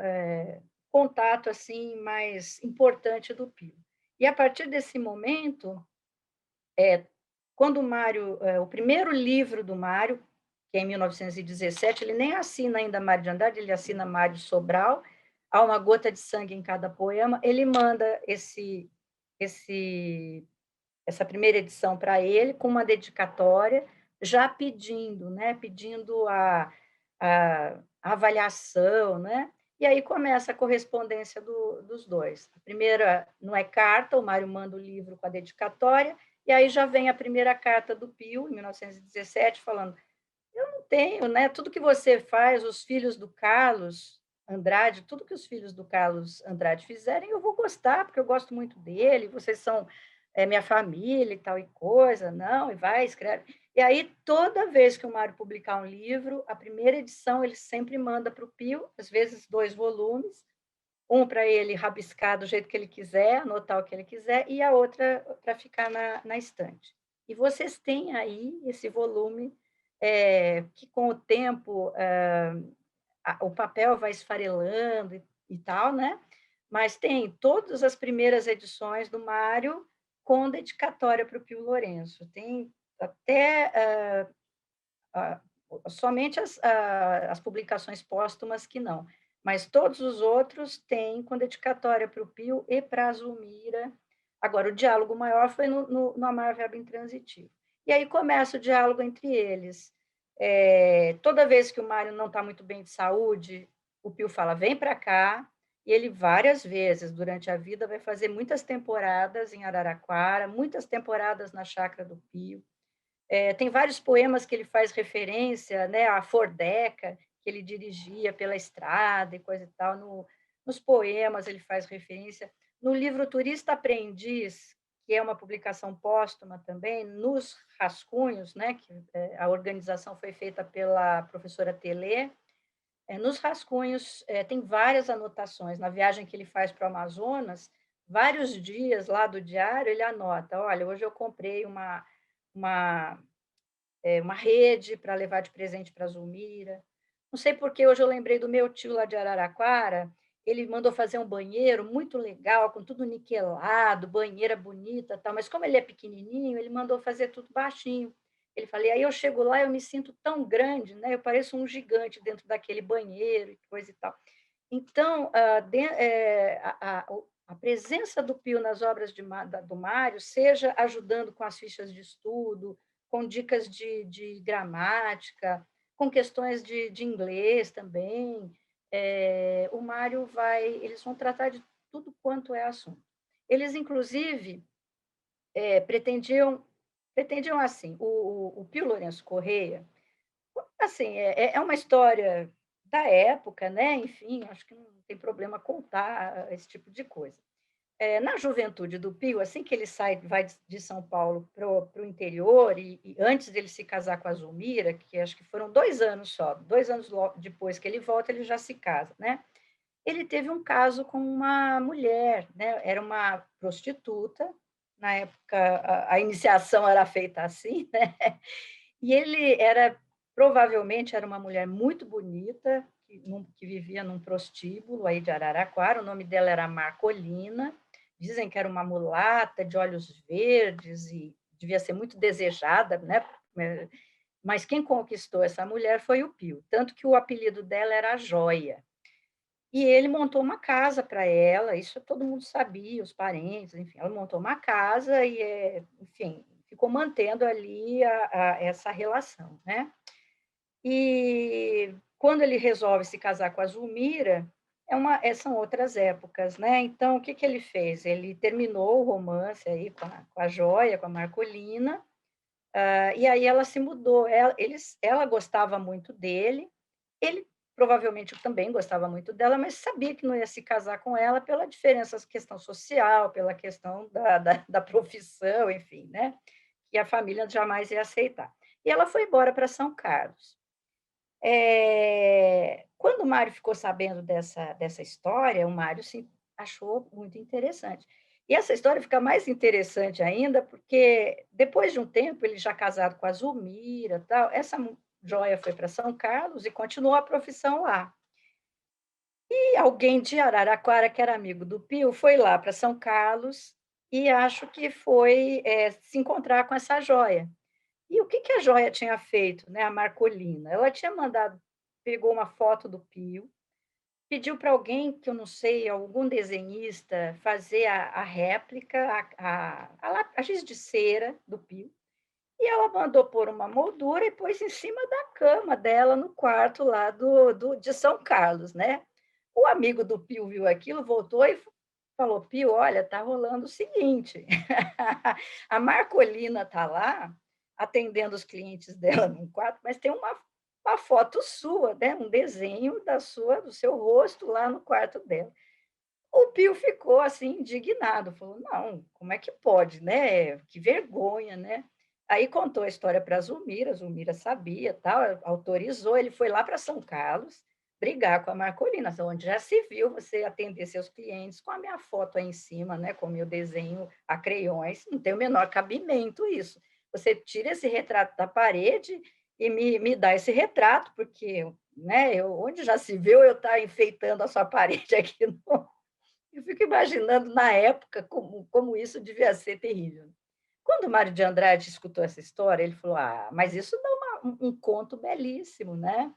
contato, assim, mais importante do Pio. E a partir desse momento, quando o Mário, o primeiro livro do Mário, que é em 1917, ele nem assina ainda Mário de Andrade, ele assina Mário Sobral, há uma gota de sangue em cada poema, ele manda esse essa primeira edição para ele, com uma dedicatória, já pedindo, né, pedindo a avaliação, né, e aí começa a correspondência dos dois. A primeira não é carta, o Mário manda o livro com a dedicatória, e aí já vem a primeira carta do Pio, em 1917, falando: eu não tenho, né? Tudo que você faz, os filhos do Carlos Andrade, tudo que os filhos do Carlos Andrade fizerem, eu vou gostar, porque eu gosto muito dele, vocês são minha família e tal e coisa, não, e vai, escreve. E aí, toda vez que o Mário publicar um livro, a primeira edição ele sempre manda para o Pio, às vezes 2 volumes, um para ele rabiscar do jeito que ele quiser, anotar o que ele quiser, e a outra para ficar na estante. E vocês têm aí esse volume, que com o tempo o papel vai esfarelando e tal, né? Mas tem todas as primeiras edições do Mário com dedicatória para o Pio Lourenço. Tem até somente as publicações póstumas que não. mas todos os outros têm com dedicatória para o Pio e para a Zulmira. Agora, o diálogo maior foi no Amar Verbo Intransitivo. E aí começa o diálogo entre eles. Toda vez que o Mário não está muito bem de saúde, o Pio fala, vem para cá, e ele várias vezes durante a vida vai fazer muitas temporadas em Araraquara, muitas temporadas na Chácara do Pio. Tem vários poemas que ele faz referência, né, à Fordeca, que ele dirigia pela estrada e coisa e tal. Nos poemas ele faz referência. No livro Turista Aprendiz, que é uma publicação póstuma também, nos rascunhos, né, que a organização foi feita pela professora Telê, nos rascunhos tem várias anotações. Na viagem que ele faz para o Amazonas, vários dias lá do diário, ele anota, olha, hoje eu comprei uma, uma rede para levar de presente para a Zulmira. Não sei porque hoje eu lembrei do meu tio lá de Araraquara, ele mandou fazer um banheiro muito legal, com tudo niquelado, banheira bonita, tal, mas como ele é pequenininho, ele mandou fazer tudo baixinho. Ele falou, aí eu chego lá, eu me sinto tão grande, né? Eu pareço um gigante dentro daquele banheiro e coisa e tal. Então, a presença do Pio nas obras do Mário, seja ajudando com as fichas de estudo, com dicas de gramática, com questões de inglês também, o Mário eles vão tratar de tudo quanto é assunto. Eles, inclusive, pretendiam assim, o Pio Lourenço Correia, assim, é uma história da época, né? Enfim, acho que não tem problema contar esse tipo de coisa. Na juventude do Pio, assim que ele vai de São Paulo para o interior, e antes dele se casar com a Zulmira, que acho que foram 2 anos só, 2 anos depois que ele volta, ele já se casa, né? Ele teve um caso com uma mulher, né? Era uma prostituta, na época a iniciação era feita assim, né? E ele provavelmente era uma mulher muito bonita, que vivia num prostíbulo aí de Araraquara, o nome dela era Marcolina, dizem que era uma mulata de olhos verdes e devia ser muito desejada, né? Mas quem conquistou essa mulher foi o Pio, tanto que o apelido dela era Joia. E ele montou uma casa para ela, isso todo mundo sabia, os parentes, enfim, ela montou uma casa e, enfim, ficou mantendo ali essa relação, né? E quando ele resolve se casar com a Zulmira, são outras épocas, né? Então, o que ele fez? Ele terminou o romance aí com a Joia, com a Marcolina, e aí ela se mudou. Ela gostava muito dele, ele provavelmente também gostava muito dela, mas sabia que não ia se casar com ela pela diferença, questão social, pela questão da profissão, enfim, né? Que a família jamais ia aceitar. E ela foi embora para São Carlos. Quando o Mário ficou sabendo dessa história, o Mário se achou muito interessante. E essa história fica mais interessante ainda, porque depois de um tempo, ele já casado com a Zulmira, tal, essa Joia foi para São Carlos e continuou a profissão lá. E alguém de Araraquara, que era amigo do Pio, foi lá para São Carlos e acho que foi se encontrar com essa Joia. E o que a Joia tinha feito, né, a Marcolina? Ela tinha mandado, pegou uma foto do Pio, pediu para alguém, que eu não sei, algum desenhista, fazer a réplica, a giz de cera do Pio, e ela mandou pôr uma moldura e pôs em cima da cama dela, no quarto lá de São Carlos, né? O amigo do Pio viu aquilo, voltou e falou, Pio, olha, está rolando o seguinte, a Marcolina está lá, atendendo os clientes dela num quarto, mas tem uma foto sua, né? Um desenho do seu rosto lá no quarto dela. O Pio ficou assim indignado, falou: "Não, como é que pode, né? Que vergonha, né?" Aí contou a história para a Zulmira sabia, tal, autorizou, ele foi lá para São Carlos brigar com a Marcolina, onde já se viu você atender seus clientes com a minha foto aí em cima, né, com o meu desenho a crayons, não tem o menor cabimento isso. Você tira esse retrato da parede e me dá esse retrato, porque, né, onde já se viu eu estar enfeitando a sua parede aqui no eu fico imaginando, na época, como isso devia ser terrível. Quando o Mário de Andrade escutou essa história, ele falou: "Ah, mas isso dá um conto belíssimo, né?"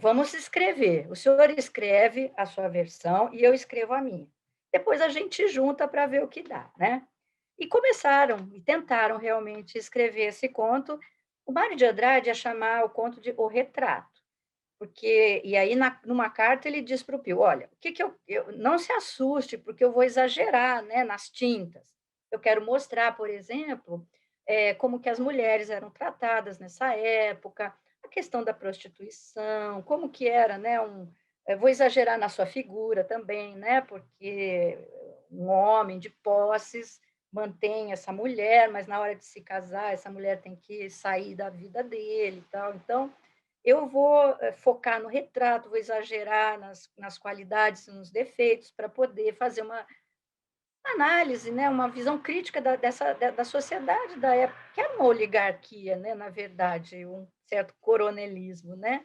Vamos escrever. O senhor escreve a sua versão e eu escrevo a minha. Depois a gente junta para ver o que dá, né? E começaram, e tentaram realmente escrever esse conto. O Mário de Andrade ia chamar o conto de O Retrato, porque, e aí, numa carta, ele diz para o Pio: olha, o que, que não se assuste, porque eu vou exagerar, né, nas tintas. Eu quero mostrar, por exemplo, como que as mulheres eram tratadas nessa época, a questão da prostituição, como que era, né, vou exagerar na sua figura também, né, porque um homem de posses mantém essa mulher, mas na hora de se casar, essa mulher tem que sair da vida dele e tal. Então, eu vou focar no retrato, vou exagerar nas qualidades e nos defeitos para poder fazer uma análise, né, uma visão crítica da sociedade da época, que era uma oligarquia, né, na verdade, um certo coronelismo, né?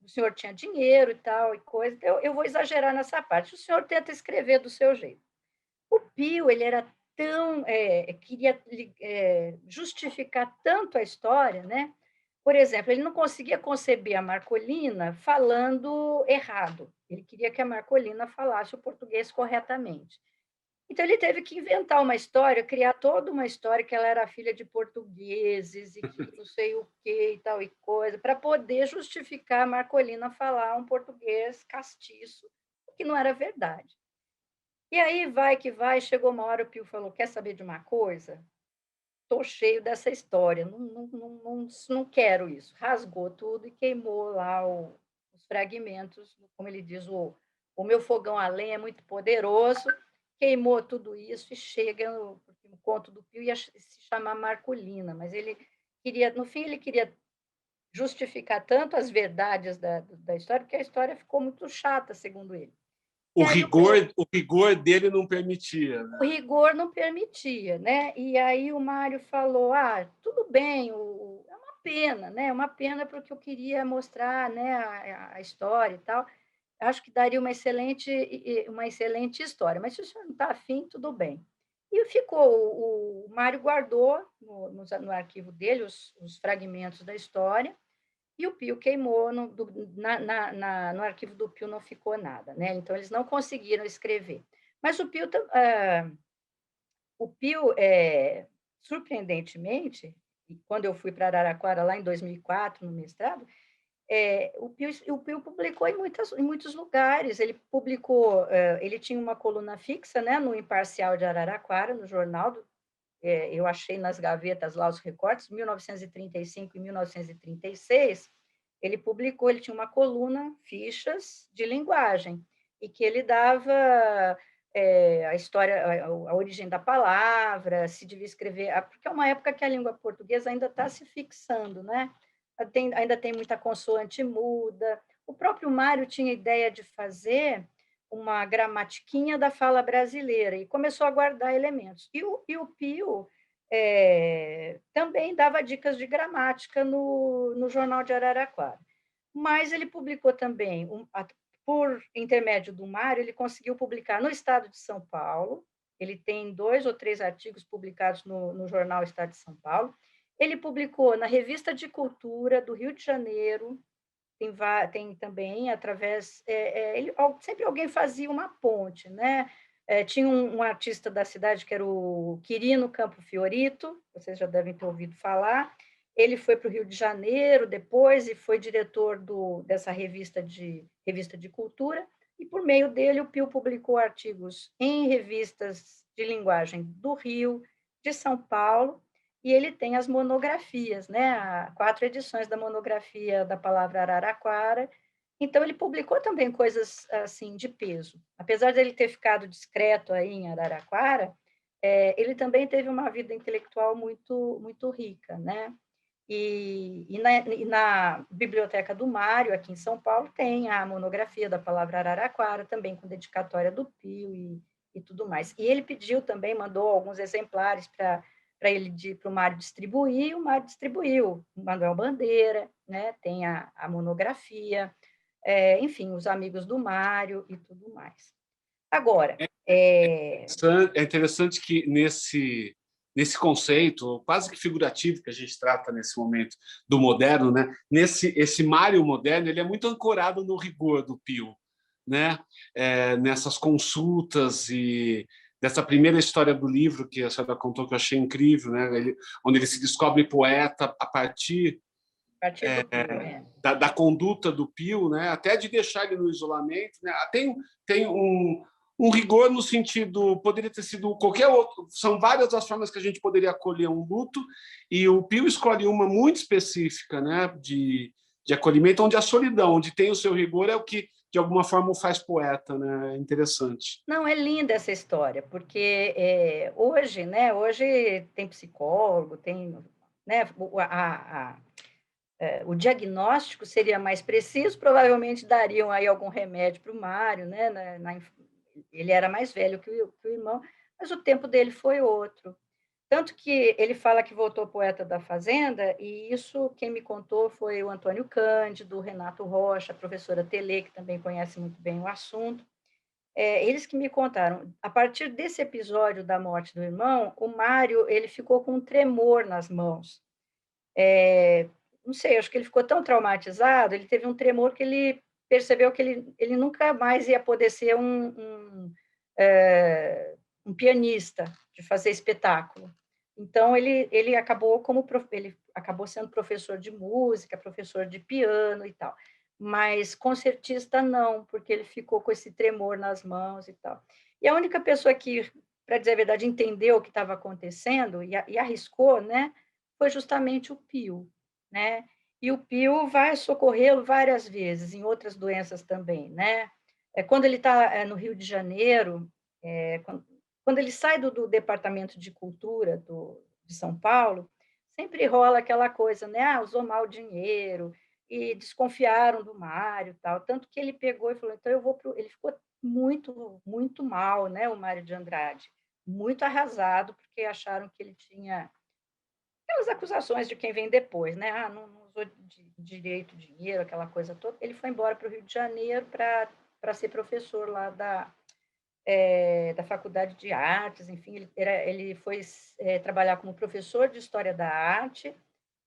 O senhor tinha dinheiro e tal, e coisa, então eu vou exagerar nessa parte. O senhor tenta escrever do seu jeito. O Pio, ele era tão, queria justificar tanto a história, né? Por exemplo, ele não conseguia conceber a Marcolina falando errado. Ele queria que a Marcolina falasse o português corretamente. Então, ele teve que inventar uma história, criar toda uma história que ela era filha de portugueses e que não sei o que e tal e coisa, para poder justificar a Marcolina falar um português castiço, o que não era verdade. E aí, vai que vai, chegou uma hora, o Pio falou: quer saber de uma coisa? Estou cheio dessa história, não quero isso. Rasgou tudo e queimou lá os fragmentos, como ele diz, o meu fogão a lenha é muito poderoso, queimou tudo isso e chega no conto do Pio, ia se chamar Marcolina, mas ele queria, no fim, ele queria justificar tanto as verdades da história, que a história ficou muito chata, segundo ele. E aí o rigor dele não permitia, né? O rigor não permitia, né? E aí o Mário falou: tudo bem, é uma pena, né? É uma pena porque eu queria mostrar, né, a história e tal. Acho que daria uma excelente história, mas se o senhor não está afim, tudo bem. E ficou, o Mário guardou no arquivo dele os fragmentos da história, e o Pio queimou, no arquivo do Pio não ficou nada, né? Então, eles não conseguiram escrever. Mas o Pio, surpreendentemente, quando eu fui para Araraquara, lá em 2004, no mestrado, o Pio publicou em muitos lugares. Ele publicou, ele tinha uma coluna fixa, né, no Imparcial de Araraquara, no jornal, eu achei nas gavetas lá os recortes, 1935 e 1936, ele publicou, ele tinha uma coluna, fichas de linguagem, e que ele dava a história, a origem da palavra, se devia escrever, porque é uma época que a língua portuguesa ainda está se fixando, né? Ainda tem muita consoante muda. O próprio Mário tinha ideia de fazer uma gramatiquinha da fala brasileira e começou a guardar elementos. E o Pio também dava dicas de gramática no Jornal de Araraquara. Mas ele publicou também, por intermédio do Mário, ele conseguiu publicar no Estado de São Paulo. Ele tem 2 ou 3 artigos publicados no jornal Estado de São Paulo. Ele publicou na Revista de Cultura do Rio de Janeiro. Tem também, através. Sempre alguém fazia uma ponte, né? Tinha um artista da cidade que era o Quirino Campo Fiorito, vocês já devem ter ouvido falar. Ele foi para o Rio de Janeiro depois e foi diretor dessa revista de cultura, e por meio dele o Pio publicou artigos em revistas de linguagem do Rio, de São Paulo, e ele tem as monografias, né? 4 edições da monografia da palavra Araraquara. Então, ele publicou também coisas assim de peso. Apesar de ele ter ficado discreto aí em Araraquara, ele também teve uma vida intelectual muito, muito rica, né? E na Biblioteca do Mário, aqui em São Paulo, tem a monografia da palavra Araraquara, também com dedicatória do Pio e tudo mais. E ele pediu também, mandou alguns exemplares para ele, para o Mário distribuir, e o Mário distribuiu. O Manuel Bandeira, né, tem a monografia, enfim, os amigos do Mário e tudo mais. Agora, É interessante que nesse conceito quase que figurativo que a gente trata nesse momento do moderno, né? Esse Mário moderno, ele é muito ancorado no rigor do Pio, né? Nessas consultas e dessa primeira história do livro que a senhora contou que eu achei incrível, né? Onde ele se descobre poeta a partir A partir do Pio, da conduta do Pio, né? Até de deixar ele no isolamento, né? Tem um rigor no sentido, poderia ter sido qualquer outro, são várias as formas que a gente poderia acolher um luto, e o Pio escolhe uma muito específica, né, de acolhimento, onde a solidão, onde tem o seu rigor, é o que, de alguma forma, o faz poeta, né? É interessante. Não, é linda essa história, porque hoje, né, hoje tem psicólogo, tem, né, o diagnóstico seria mais preciso, provavelmente dariam aí algum remédio para o Mário, né, ele era mais velho que o irmão, mas o tempo dele foi outro. Tanto que ele fala que voltou poeta da Fazenda, e isso quem me contou foi o Antônio Cândido, o Renato Rocha, a professora Telê, que também conhece muito bem o assunto. Eles que me contaram. A partir desse episódio da morte do irmão, o Mário ele ficou com um tremor nas mãos. Não sei, acho que ele ficou tão traumatizado, ele teve um tremor que ele percebeu que ele nunca mais ia poder ser um pianista, de fazer espetáculo. Então, ele acabou sendo professor de música, professor de piano e tal, mas concertista não, porque ele ficou com esse tremor nas mãos e tal. E a única pessoa que, para dizer a verdade, entendeu o que estava acontecendo e arriscou, né, foi justamente o Pio, né? E o Pio vai socorrê-lo várias vezes, em outras doenças também, né? Quando ele está no Rio de Janeiro, quando ele sai do Departamento de Cultura de São Paulo, sempre rola aquela coisa, né? Ah, usou mal o dinheiro, e desconfiaram do Mário, tal. Tanto que ele pegou e falou, então eu vou pro... Ele ficou muito, muito mal, né? O Mário de Andrade, muito arrasado, porque acharam que ele tinha aquelas acusações de quem vem depois, né? Ah, não usou direito, dinheiro, aquela coisa toda. Ele foi embora para o Rio de Janeiro para ser professor lá da Faculdade de Artes, enfim, ele foi trabalhar como professor de História da Arte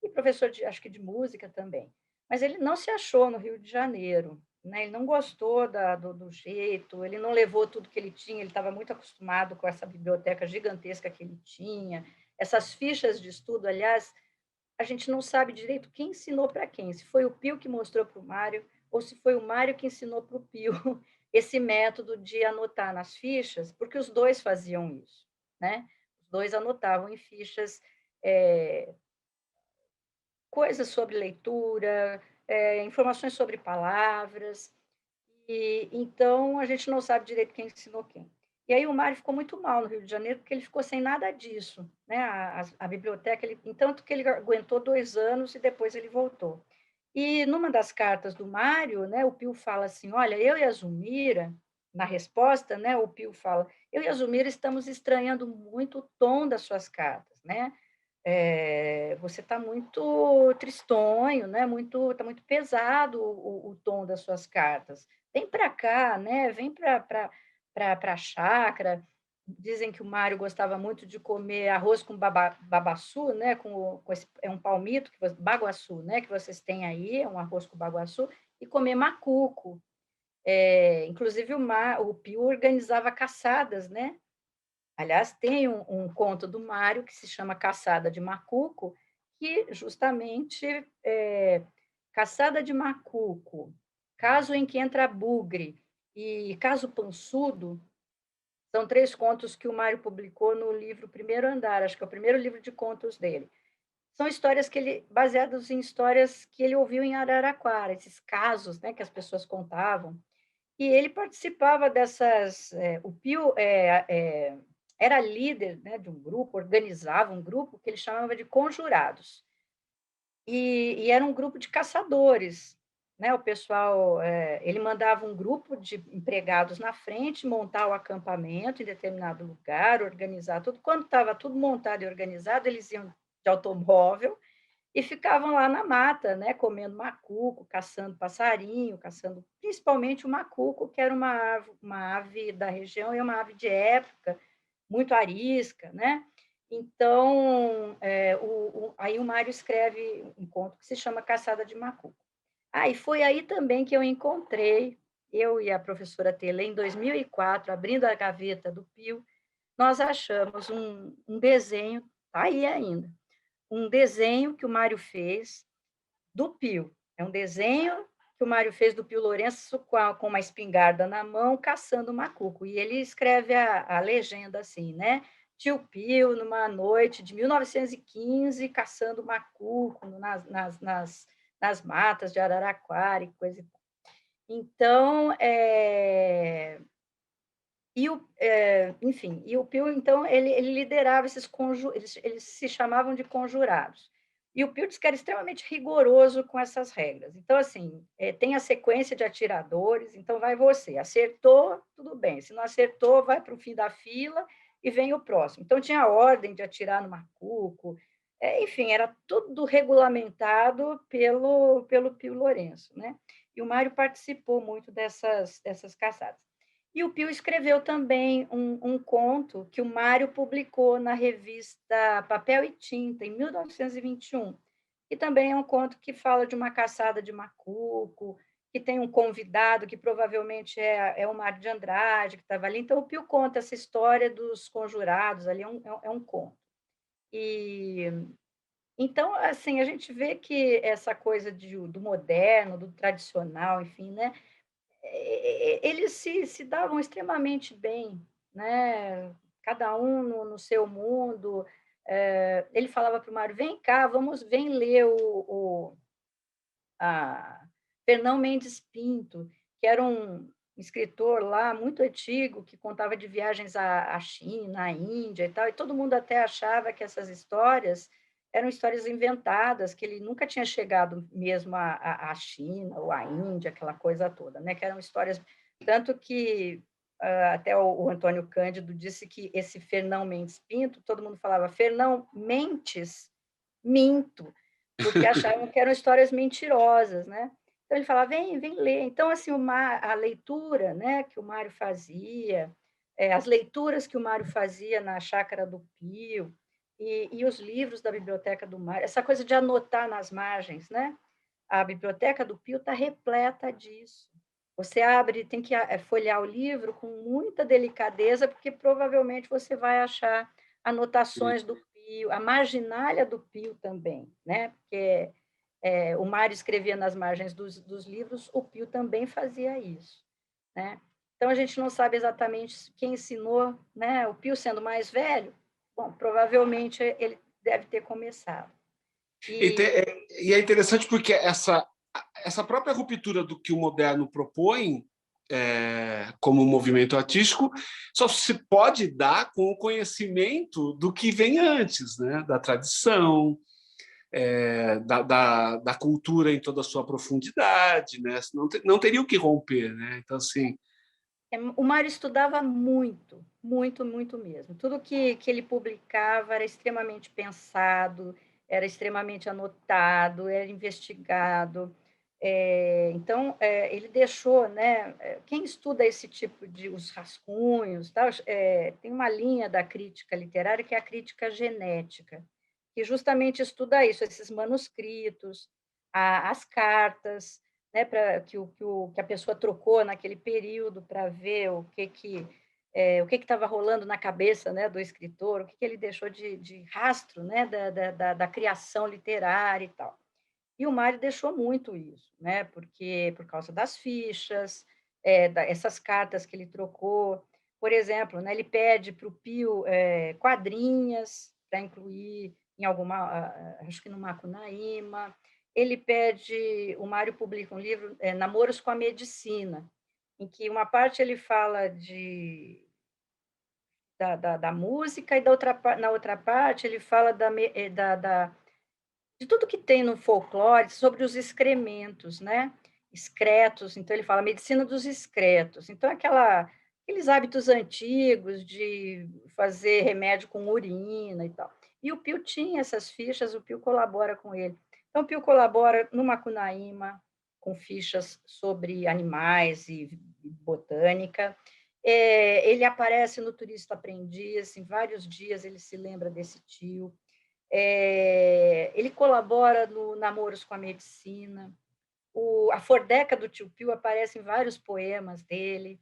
e professor, acho que de música também. Mas ele não se achou no Rio de Janeiro, né? Ele não gostou do jeito, ele não levou tudo que ele tinha, ele estava muito acostumado com essa biblioteca gigantesca que ele tinha, essas fichas de estudo, aliás, a gente não sabe direito quem ensinou para quem, se foi o Pio que mostrou para o Mário, ou se foi o Mário que ensinou para o Pio esse método de anotar nas fichas, porque os dois faziam isso, né? Os dois anotavam em fichas coisas sobre leitura, informações sobre palavras, e então a gente não sabe direito quem ensinou quem. E aí o Mário ficou muito mal no Rio de Janeiro, porque ele ficou sem nada disso, né? A biblioteca, tanto que ele aguentou 2 anos e depois ele voltou. E numa das cartas do Mário, né, o Pio fala assim: olha, eu e a Zulmira, na resposta, né, o Pio fala: eu e a Zulmira estamos estranhando muito o tom das suas cartas, né? Você está muito tristonho, né? Está muito pesado o tom das suas cartas. Vem para cá, né? Vem para a chácara. Dizem que o Mário gostava muito de comer arroz com babaçu, né? É um palmito, baguaçu, né? Que vocês têm aí, é um arroz com baguaçu, e comer macuco. Inclusive, o Pio organizava caçadas, né? Aliás, tem um conto do Mário que se chama Caçada de Macuco, que justamente Caçada de Macuco, Caso em que entra bugre e Caso Pançudo, são 3 contos que o Mário publicou no livro Primeiro Andar, acho que é o primeiro livro de contos dele. São histórias baseadas em histórias que ele ouviu em Araraquara, esses casos, né, que as pessoas contavam. E ele participava dessas. O Pio era líder, né, de um grupo, organizava um grupo que ele chamava de conjurados. E era um grupo de caçadores. Né? O pessoal, ele mandava um grupo de empregados na frente, montar o acampamento em determinado lugar, organizar tudo. Quando estava tudo montado e organizado, eles iam de automóvel e ficavam lá na mata, né, comendo macuco, caçando passarinho, caçando principalmente o macuco, que era uma ave da região e uma ave de época, muito arisca, né? Então, aí o Mário escreve um conto que se chama Caçada de Macuco. E foi aí também que eu encontrei, eu e a professora Tele, em 2004, abrindo a gaveta do Pio, nós achamos um desenho, está aí ainda, um desenho que o Mário fez do Pio. É um desenho que o Mário fez do Pio Lourenço com uma espingarda na mão, caçando macuco. E ele escreve a legenda assim, né? Tio Pio, numa noite de 1915, caçando macuco nas matas de Araraquara e coisa e tal. Então, enfim, e o Pio, então, ele liderava esses eles se chamavam de conjurados. E o Pio disse que era extremamente rigoroso com essas regras. Então, assim, tem a sequência de atiradores, então vai você. Acertou, tudo bem. Se não acertou, vai para o fim da fila e vem o próximo. Então, tinha a ordem de atirar no macuco. Enfim, era tudo regulamentado pelo Pio Lourenço, né? E o Mário participou muito dessas caçadas. E o Pio escreveu também um conto que o Mário publicou na revista Papel e Tinta, em 1921, e também é um conto que fala de uma caçada de macuco, que tem um convidado que provavelmente é o Mário de Andrade, que estava ali. Então, o Pio conta essa história dos conjurados, ali é um conto. E, então, assim, a gente vê que essa coisa do moderno, do tradicional, enfim, né? Eles se davam extremamente bem, né? Cada um no seu mundo. Ele falava para o Mário: vem cá, vem ler a Fernão Mendes Pinto, que era um escritor lá muito antigo, que contava de viagens à China, à Índia e tal, e todo mundo até achava que essas histórias eram histórias inventadas, que ele nunca tinha chegado mesmo à China ou à Índia, aquela coisa toda, né? Que eram histórias, tanto que até o Antônio Cândido disse que esse Fernão Mendes Pinto, todo mundo falava Fernão Mentes Minto, porque achavam que eram histórias mentirosas, né? Então ele falava, vem ler. Então, assim, a leitura, né, que o Mário fazia, as leituras que o Mário fazia na Chácara do Pio, e os livros da biblioteca do Mário, essa coisa de anotar nas margens, né? A biblioteca do Pio está repleta disso. Você abre, tem que folhear o livro com muita delicadeza, porque provavelmente você vai achar anotações do Pio, a marginália do Pio também, né? Porque o Mário escrevia nas margens dos livros, o Pio também fazia isso, né? Então a gente não sabe exatamente quem ensinou, né? O Pio sendo mais velho, bom, provavelmente ele deve ter começado. E é interessante porque essa própria ruptura do que o moderno propõe como movimento artístico só se pode dar com o conhecimento do que vem antes, né? Da tradição, da cultura em toda a sua profundidade, né? Não teria o que romper, né? Então, assim... O Mário estudava muito, muito, muito mesmo. Tudo que ele publicava era extremamente pensado, era extremamente anotado, era investigado. Então, ele deixou, né? Quem estuda esse tipo de os rascunhos, tal, tem uma linha da crítica literária que é a crítica genética, que justamente estuda isso, esses manuscritos, as cartas, né, que a pessoa trocou naquele período para ver o que estava rolando na cabeça, né, do escritor, o que ele deixou de rastro, né, da criação literária e tal. E o Mário deixou muito isso, né? Porque por causa das fichas, essas cartas que ele trocou, por exemplo, né, ele pede para o Pio quadrinhas para incluir em alguma, acho que no Macunaíma. Ele pede, o Mário publica um livro, Namoros com a Medicina, em que uma parte ele fala da música e na outra parte ele fala de tudo que tem no folclore sobre os excrementos, né? Excretos, então ele fala medicina dos excretos. Então, aqueles hábitos antigos de fazer remédio com urina e tal. E o Pio tinha essas fichas, o Pio colabora com ele. Então, o Pio colabora no Macunaíma, com fichas sobre animais e botânica. Ele aparece no Turista Aprendiz, em vários dias ele se lembra desse tio. Ele colabora no Namoros com a Medicina. A Fordeca do Tio Pio aparece em vários poemas dele.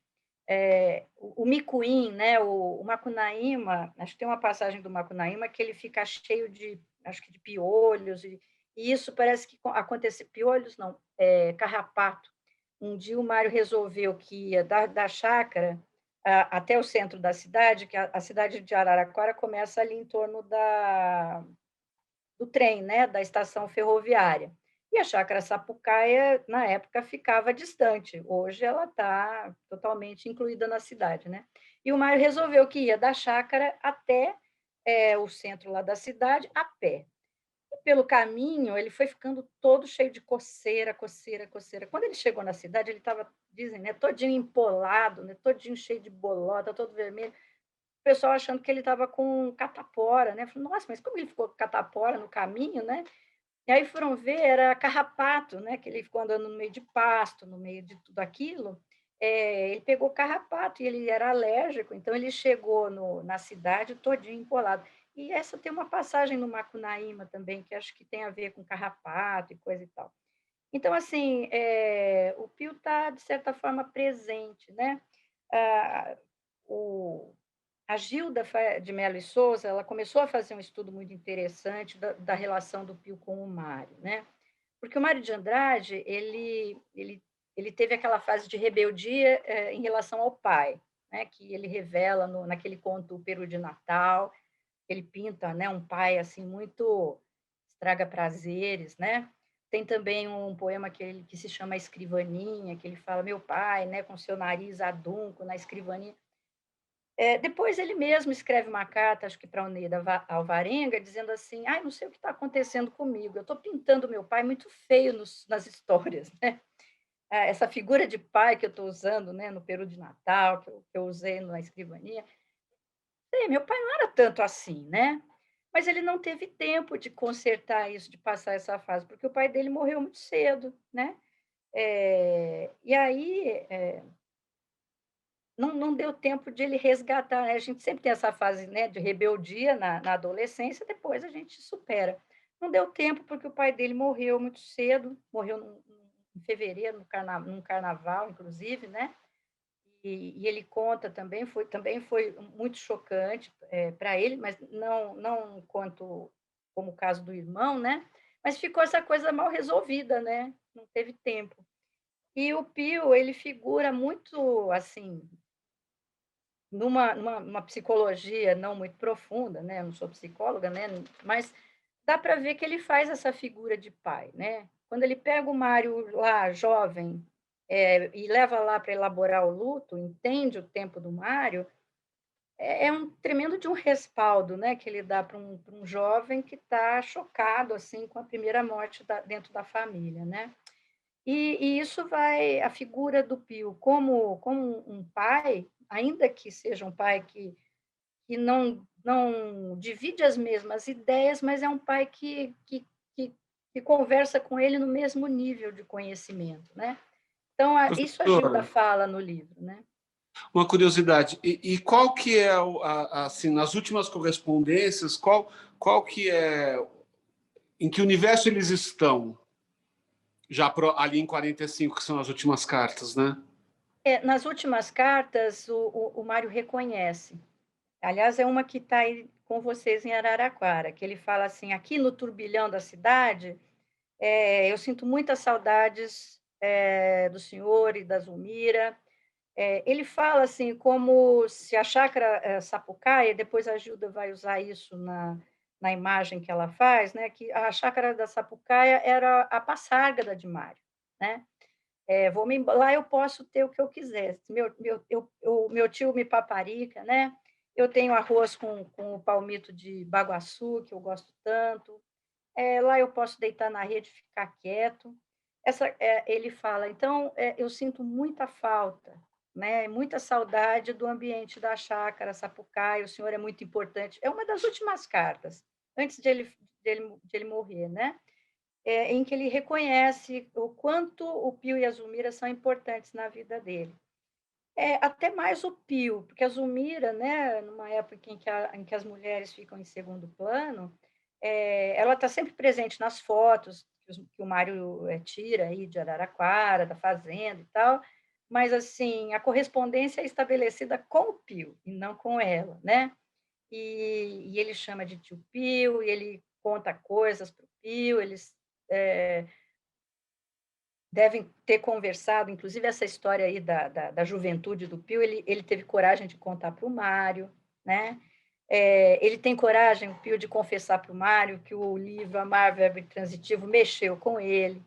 O Micuim, né, o Macunaíma, acho que tem uma passagem do Macunaíma que ele fica cheio de, acho que de piolhos, e isso parece que aconteceu, piolhos não, carrapato. Um dia o Mário resolveu que ia da chácara até o centro da cidade, que a cidade de Araraquara começa ali em torno do trem, né, da estação ferroviária. E a chácara Sapucaia, na época, ficava distante. Hoje ela está totalmente incluída na cidade, né? E o Mário resolveu que ia da chácara até o centro lá da cidade a pé. E pelo caminho, ele foi ficando todo cheio de coceira, coceira, coceira. Quando ele chegou na cidade, ele estava, dizem, né, todinho empolado, né, todinho cheio de bolota, todo vermelho. O pessoal achando que ele estava com catapora, né? Falei, nossa, mas como ele ficou com catapora no caminho, né? E aí foram ver, era carrapato, né? Que ele ficou andando no meio de pasto, no meio de tudo aquilo. Ele pegou carrapato e ele era alérgico, então ele chegou na cidade todinho empolado. E essa tem uma passagem no Macunaíma também, que acho que tem a ver com carrapato e coisa e tal. Então, assim, o Pio está, de certa forma, presente, né? Ah, o, a Gilda de Mello e Souza, ela começou a fazer um estudo muito interessante da relação do Pio com o Mário, né? Porque o Mário de Andrade, ele teve aquela fase de rebeldia em relação ao pai, né? Que ele revela naquele conto O Peru de Natal, ele pinta, né, um pai assim muito estraga prazeres, né? Tem também um poema que se chama Escrivaninha, que ele fala meu pai, né, com seu nariz adunco na escrivaninha. Depois ele mesmo escreve uma carta, acho que para a Oneida Alvarenga, dizendo assim: não sei o que está acontecendo comigo, eu estou pintando meu pai muito feio nas histórias. Né? Essa figura de pai que eu estou usando, né, no Peru de Natal, que eu usei na escrivaninha, meu pai não era tanto assim, né? Mas ele não teve tempo de consertar isso, de passar essa fase, porque o pai dele morreu muito cedo, né? E aí não deu tempo de ele resgatar, né? A gente sempre tem essa fase, né, de rebeldia na adolescência, depois a gente supera. Não deu tempo porque o pai dele morreu muito cedo, morreu em fevereiro, num carnaval, inclusive, né? E ele conta também foi muito chocante para ele, mas não quanto como o caso do irmão, né? Mas ficou essa coisa mal resolvida, né? Não teve tempo. E o Pio, ele figura muito assim numa psicologia não muito profunda, né? Eu não sou psicóloga, né? Mas dá para ver que ele faz essa figura de pai, né? Quando ele pega o Mário lá, jovem, e leva lá para elaborar o luto, entende o tempo do Mário, é um tremendo de um respaldo, né? Que ele dá para um jovem que está chocado assim com a primeira morte dentro da família, né? E isso vai, a figura do Pio como um pai, ainda que seja um pai que não divide as mesmas ideias, mas é um pai que conversa com ele no mesmo nível de conhecimento, né? Então, isso a Gilda Professora, fala no livro, né? uma curiosidade, e qual que é, assim, nas últimas correspondências, qual que é, em que universo eles estão? Já ali em 45, que são as últimas cartas, né? Nas últimas cartas, o Mário reconhece. Aliás, é uma que está aí com vocês em Araraquara, que ele fala assim, aqui no turbilhão da cidade, eu sinto muitas saudades do senhor e da Zulmira. Ele fala assim, como se a chácara Sapucaia, depois a Gilda vai usar isso na imagem que ela faz, né, que a chácara da Sapucaia era a passárgada de Mário, né? Lá eu posso ter o que eu quiser. Meu tio me paparica, né? Eu tenho arroz com o palmito de baguaçu, que eu gosto tanto. Lá eu posso deitar na rede e ficar quieto. Ele fala, então, eu sinto muita falta, né? Muita saudade do ambiente da chácara Sapucaia, o senhor é muito importante. É uma das últimas cartas, antes de ele morrer, né? Em que ele reconhece o quanto o Pio e a Zulmira são importantes na vida dele. Até mais o Pio, porque a Zulmira, né, numa época em que as mulheres ficam em segundo plano, ela está sempre presente nas fotos que o Mário tira aí de Araraquara, da fazenda e tal, mas assim a correspondência é estabelecida com o Pio e não com ela, né? E ele chama de tio Pio, e ele conta coisas para o Pio, eles é, devem ter conversado, inclusive essa história aí da juventude do Pio, ele teve coragem de contar para o Mário, né? Ele tem coragem, o Pio, de confessar para o Mário que o livro Amar, Verbo Transitivo mexeu com ele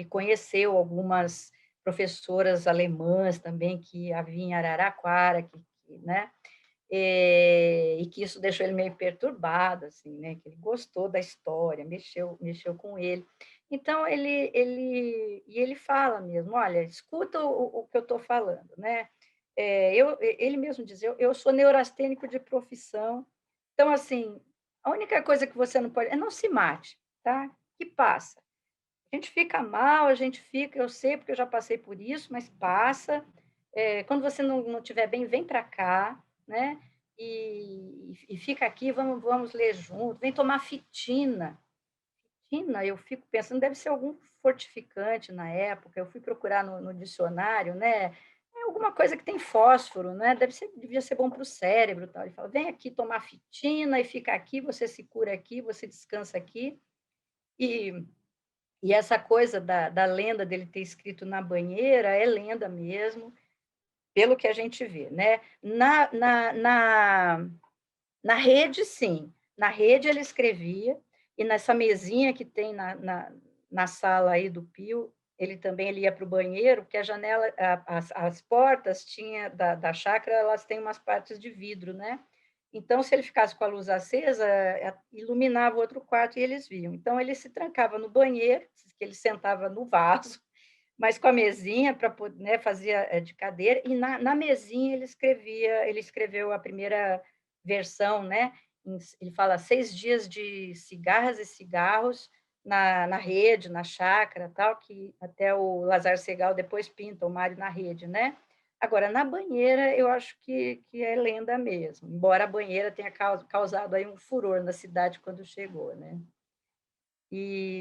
conheceu algumas professoras alemãs também que havia em Araraquara, né? E que isso deixou ele meio perturbado, assim, né? Que ele gostou da história, mexeu com ele. Então ele fala mesmo, olha, escuta o que eu estou falando, né? Ele mesmo diz, eu sou neurastênico de profissão, então assim, a única coisa que você não pode é não se mate, tá? Que passa. A gente fica mal, a gente fica, eu sei porque eu já passei por isso, mas passa. Quando você não estiver bem, vem para cá, né? E fica aqui, vamos ler junto, vem tomar fitina. Fitina, eu fico pensando, deve ser algum fortificante na época, eu fui procurar no dicionário, né? É alguma coisa que tem fósforo, né? Devia ser bom para o cérebro. Tal. Ele fala, vem aqui tomar fitina e fica aqui, você se cura aqui, você descansa aqui. E essa coisa da lenda dele ter escrito na banheira é lenda mesmo, pelo que a gente vê, né? Na rede, sim. Na rede ele escrevia, e nessa mesinha que tem na sala aí do Pio, ele ia para o banheiro, porque a janela, as portas tinha da chácara, elas têm umas partes de vidro, né? Então, se ele ficasse com a luz acesa, iluminava o outro quarto e eles viam. Então, ele se trancava no banheiro, que ele sentava no vaso, mas com a mesinha para poder, né, fazia de cadeira, e na mesinha ele escreveu a primeira versão, né? Ele fala 6 dias de cigarras e cigarros na rede, na chácara, tal, que até o Lazar Segal depois pinta o Mário na rede, né? Agora, na banheira, eu acho que é lenda mesmo, embora a banheira tenha causado aí um furor na cidade quando chegou, né?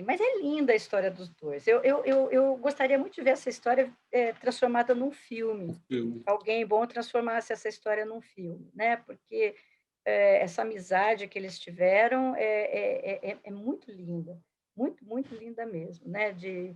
Mas é linda a história dos dois. Eu gostaria muito de ver essa história transformada num filme. Filme. Alguém bom transformasse essa história num filme, né? Porque essa amizade que eles tiveram é muito linda, muito, muito linda mesmo, né? De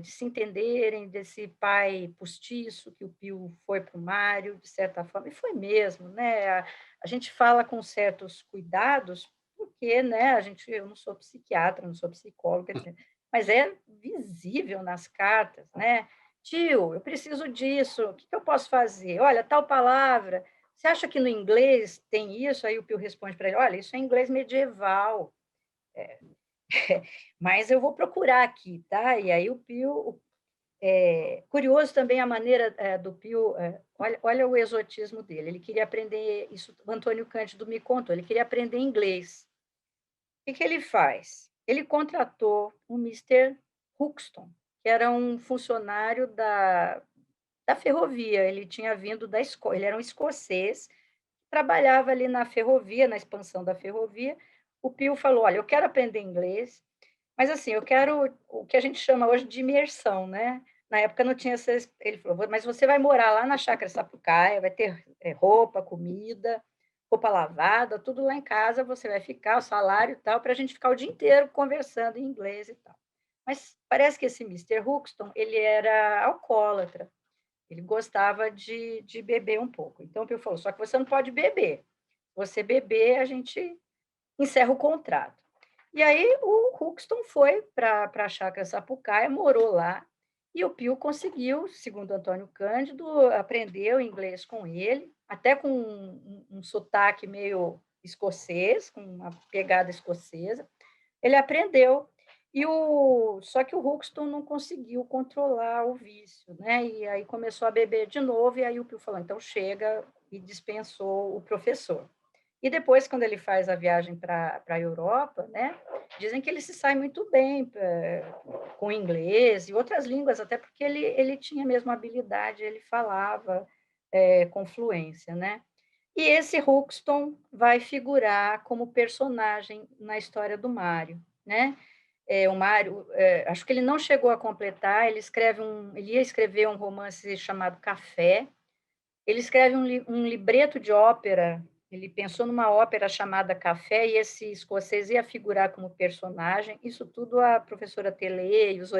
se entenderem, desse pai postiço que o Pio foi para o Mário, de certa forma, e foi mesmo, né? A gente fala com certos cuidados, porque, né, eu não sou psiquiatra, não sou psicóloga, etc., mas é visível nas cartas, né? Tio, eu preciso disso, o que eu posso fazer? Olha, tal palavra, você acha que no inglês tem isso? Aí o Pio responde para ele, olha, isso é inglês medieval, mas eu vou procurar aqui, tá? E aí o Pio, curioso também a maneira do Pio, olha o exotismo dele, ele queria aprender, isso o Antônio Cândido me contou, ele queria aprender inglês. O que ele faz? Ele contratou o Mister Huxton, que era um funcionário da ferrovia, ele tinha vindo da Escócia, ele era um escocês, trabalhava ali na ferrovia, na expansão da ferrovia. O Pio falou, olha, eu quero aprender inglês, mas assim, eu quero o que a gente chama hoje de imersão, né? Na época não tinha essa, ele falou, mas você vai morar lá na Chácara Sapucaia, vai ter roupa, comida, roupa lavada, tudo lá em casa, você vai ficar, o salário e tal, para a gente ficar o dia inteiro conversando em inglês e tal. Mas parece que esse Mister Huxton, ele era alcoólatra, ele gostava de beber um pouco. Então o Pio falou, só que você não pode beber. Se você beber, a gente encerra o contrato. E aí o Huxton foi para a Chácara Sapucaia, morou lá, e o Pio conseguiu, segundo Antônio Cândido, aprender o inglês com ele, até com um sotaque meio escocês, com uma pegada escocesa. Ele aprendeu, só que o Huxton não conseguiu controlar o vício, né? E aí começou a beber de novo, e aí o Pio falou, então chega, e dispensou o professor. E depois, quando ele faz a viagem para a Europa, né, dizem que ele se sai muito bem com inglês e outras línguas, até porque ele tinha mesmo habilidade, ele falava confluência, né? E esse Ruxton vai figurar como personagem na história do Mário, né? O Mário, acho que ele não chegou a completar, ele ia escrever um romance chamado Café, ele escreve um libreto de ópera, ele pensou numa ópera chamada Café, e esse escocês ia figurar como personagem, isso tudo a professora Telê e os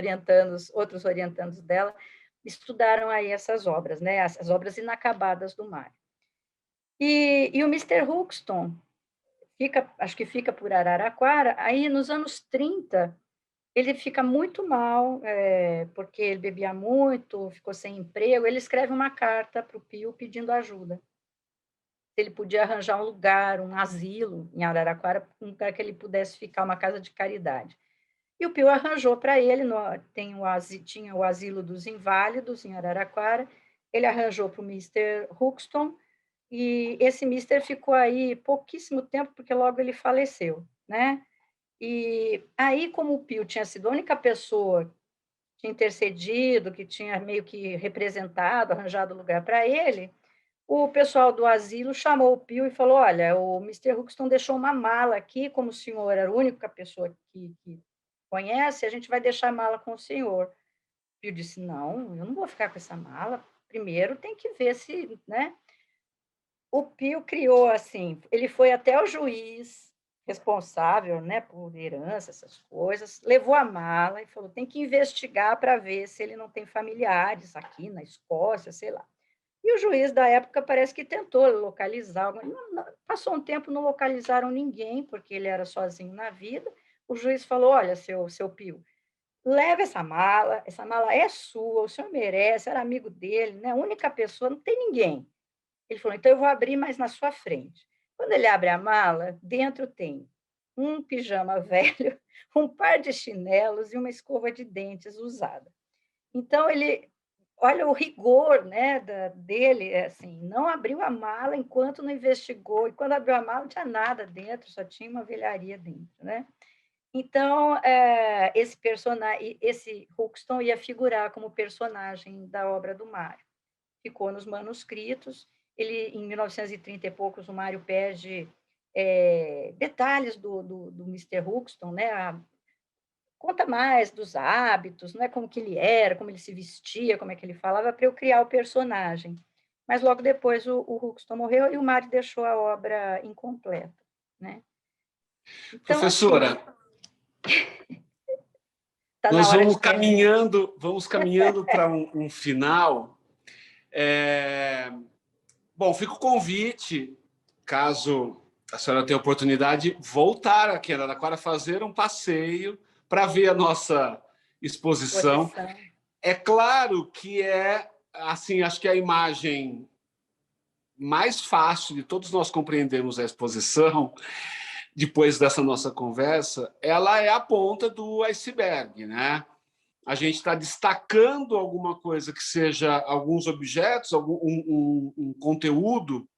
outros orientandos dela, estudaram aí essas obras, né? As obras inacabadas do Mário. E o Mr. Ruxton, acho que fica por Araraquara, aí nos anos 30, ele fica muito mal, porque ele bebia muito, ficou sem emprego, ele escreve uma carta para o Pio pedindo ajuda. Se ele podia arranjar um lugar, um asilo em Araraquara, um lugar que ele pudesse ficar, uma casa de caridade. E o Pio arranjou para ele, tinha o Asilo dos Inválidos, em Araraquara, ele arranjou para o Mr. Ruxton, e esse Mister ficou aí pouquíssimo tempo, porque logo ele faleceu, né? E aí, como o Pio tinha sido a única pessoa que tinha intercedido, que tinha meio que representado, arranjado lugar para ele, o pessoal do asilo chamou o Pio e falou: olha, o Mr. Ruxton deixou uma mala aqui, como o senhor era a única pessoa que conhece, a gente vai deixar a mala com o senhor. O Pio disse: não, eu não vou ficar com essa mala. Primeiro tem que ver se, né? O Pio criou assim, ele foi até o juiz responsável, né, por herança, essas coisas, levou a mala e falou: tem que investigar para ver se ele não tem familiares aqui na Escócia, sei lá. E o juiz da época parece que tentou localizar, passou um tempo, não localizaram ninguém, porque ele era sozinho na vida. O juiz falou: olha, seu Pio, leva essa mala é sua, o senhor merece, era amigo dele, né? A única pessoa, não tem ninguém. Ele falou: então eu vou abrir mais na sua frente. Quando ele abre a mala, dentro tem um pijama velho, um par de chinelos e uma escova de dentes usada. Então, olha o rigor, né, dele, assim, não abriu a mala enquanto não investigou, e quando abriu a mala não tinha nada dentro, só tinha uma velharia dentro, né? Então, esse Ruxton ia figurar como personagem da obra do Mário. Ficou nos manuscritos. Ele, em 1930 e poucos, o Mário perde detalhes do Mr. Ruxton, né? Conta mais dos hábitos, né? Como que ele era, como ele se vestia, como é que ele falava, para eu criar o personagem. Mas logo depois o Ruxton morreu e o Mário deixou a obra incompleta, né? Então, Professora, assim, está na nós hora de terminar. vamos caminhando para um final. Bom, fica o convite, caso a senhora tenha oportunidade, voltar aqui a Araraquara, fazer um passeio para ver a nossa exposição. É claro que assim, acho que a imagem mais fácil de todos nós compreendermos a exposição, depois dessa nossa conversa, ela é a ponta do iceberg, né? A gente está destacando alguma coisa que seja alguns objetos, um conteúdo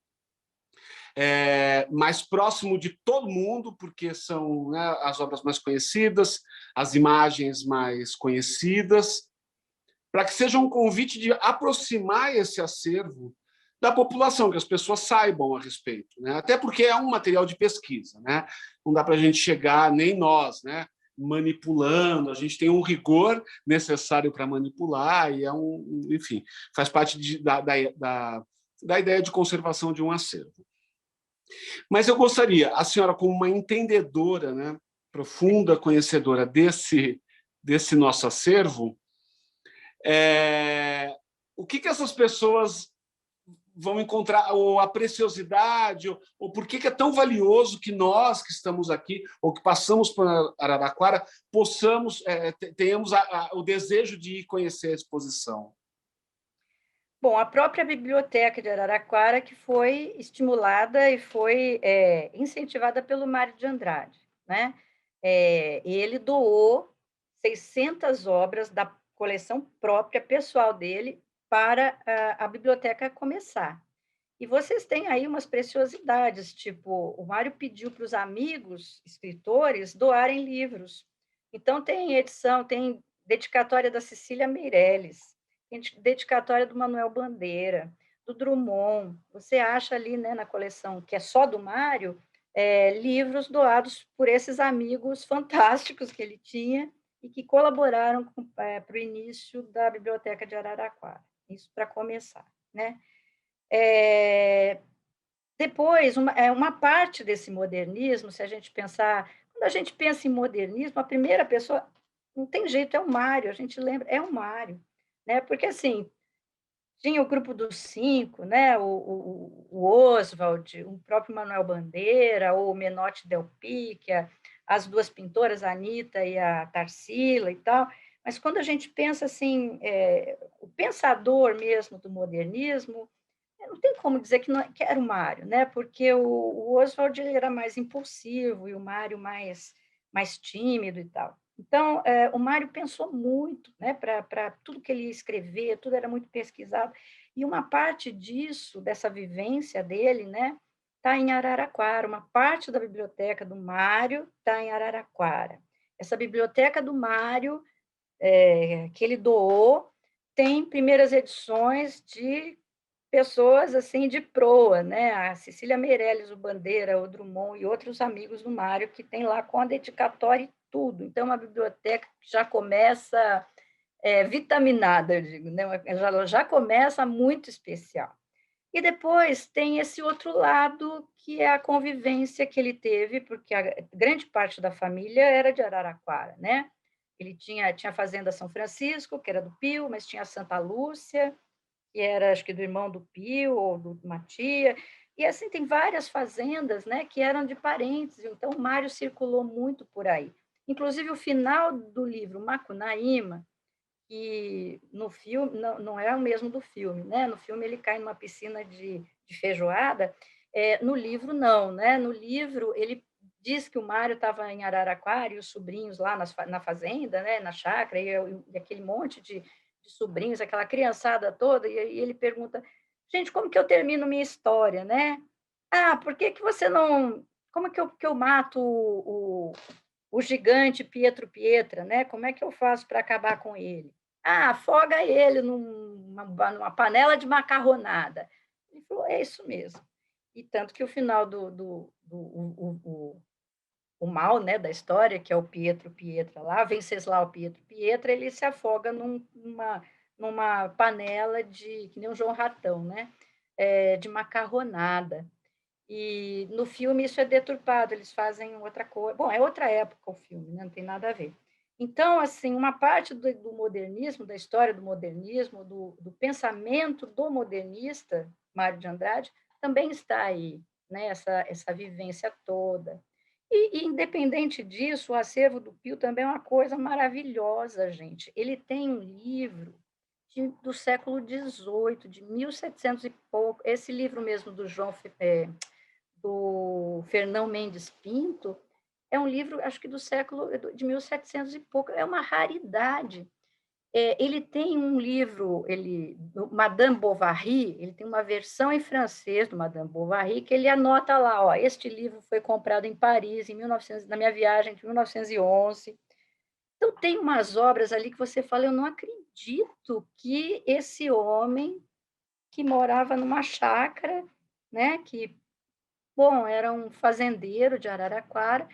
mais próximo de todo mundo, porque são, né, as obras mais conhecidas, as imagens mais conhecidas, para que seja um convite de aproximar esse acervo da população, que as pessoas saibam a respeito, né? Até porque é um material de pesquisa, né? Não dá para a gente chegar, nem nós, né, manipulando, a gente tem um rigor necessário para manipular, e enfim, faz parte da ideia de conservação de um acervo. Mas eu gostaria, a senhora, como uma entendedora, né, profunda conhecedora desse nosso acervo, o que essas pessoas vão encontrar, ou a preciosidade, ou por que é tão valioso que nós que estamos aqui, ou que passamos por Araraquara, tenhamos o desejo de ir conhecer a exposição? Bom, a própria biblioteca de Araraquara, que foi estimulada e foi incentivada pelo Mário de Andrade, né? Ele doou 600 obras da coleção própria, pessoal dele, para a biblioteca começar. E vocês têm aí umas preciosidades, tipo, o Mário pediu para os amigos escritores doarem livros. Então, tem edição, tem dedicatória da Cecília Meirelles, tem dedicatória do Manuel Bandeira, do Drummond. Você acha ali, né, na coleção que é só do Mário, livros doados por esses amigos fantásticos que ele tinha e que colaboraram para o início da Biblioteca de Araraquara. Isso para começar, né? Depois, uma parte desse modernismo, se a gente pensar, quando a gente pensa em modernismo, a primeira pessoa, não tem jeito, é o Mário, a gente lembra, é o Mário, né? Porque, assim, tinha o grupo dos cinco, né? O Oswald, o próprio Manuel Bandeira, o Menotti Del Picchia, as duas pintoras, a Anita e a Tarsila e tal, mas quando a gente pensa assim, o pensador mesmo do modernismo, não tem como dizer que, não, que era o Mário, né? Porque o Oswald ele era mais impulsivo e o Mário mais tímido e tal. Então, o Mário pensou muito, né? Para tudo que ele ia escrever, tudo era muito pesquisado. E uma parte disso, dessa vivência dele, né? Está em Araraquara. Uma parte da biblioteca do Mário está em Araraquara. Essa biblioteca do Mário, que ele doou, tem primeiras edições de pessoas assim de proa, né? A Cecília Meirelles, o Bandeira, o Drummond e outros amigos do Mário que tem lá com a dedicatória e tudo. Então, uma biblioteca que já começa vitaminada, eu digo, né? Já começa muito especial. E depois tem esse outro lado, que é a convivência que ele teve, porque a grande parte da família era de Araraquara, né? Ele tinha a Fazenda São Francisco, que era do Pio, mas tinha a Santa Lúcia, que era, acho que, do irmão do Pio, ou do uma tia, e assim, tem várias fazendas, né, que eram de parentes, então o Mário circulou muito por aí. Inclusive, o final do livro Macunaíma, que no filme, não é o mesmo do filme, né? No filme ele cai numa piscina de feijoada, no livro não, né? No livro ele diz que o Mário estava em Araraquara e os sobrinhos lá na fazenda, né? Na chácara, e aquele monte de sobrinhos, aquela criançada toda, e ele pergunta, gente, como que eu termino minha história, né? Ah, por que que você não... Como que eu mato o gigante Pietro Pietra, né? Como é que eu faço para acabar com ele? Ah, afoga ele numa panela de macarronada. Ele falou, é isso mesmo. E tanto que o final o mal, né, da história, que é o Pietro Pietra lá, Venceslau Pietro Pietra, ele se afoga numa panela que nem um João Ratão, né? De macarronada. E no filme isso é deturpado, eles fazem outra coisa. Bom, é outra época o filme, né? Não tem nada a ver. Então, assim, uma parte do modernismo, da história do modernismo, do pensamento do modernista, Mário de Andrade, também está aí, né? Essa vivência toda. E, independente disso, o acervo do Pio também é uma coisa maravilhosa, gente. Ele tem um livro do século XVIII, de 1700 e pouco. Esse livro mesmo do do Fernão Mendes Pinto, é um livro, acho que do século de 1700 e pouco, é uma raridade. Ele tem um livro, Madame Bovary, ele tem uma versão em francês do Madame Bovary, que ele anota lá, ó, este livro foi comprado em Paris na minha viagem de 1911. Então, tem umas obras ali que você fala, eu não acredito que esse homem que morava numa chácara, né, que bom, era um fazendeiro de Araraquara,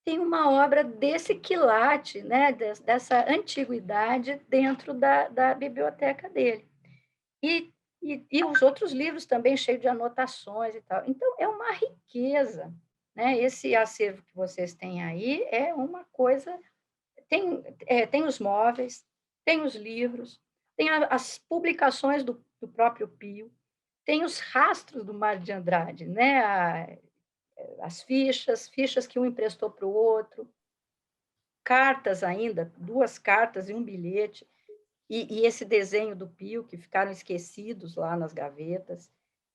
tem uma obra desse quilate, né, dessa antiguidade dentro da biblioteca dele. E os outros livros também cheios de anotações e tal. Então, é uma riqueza, né? Esse acervo que vocês têm aí é uma coisa... Tem os móveis, tem os livros, tem as publicações do próprio Pio, tem os rastros do Mário de Andrade, né? As fichas que um emprestou para o outro, cartas ainda, 2 cartas e um bilhete, e esse desenho do Pio, que ficaram esquecidos lá nas gavetas.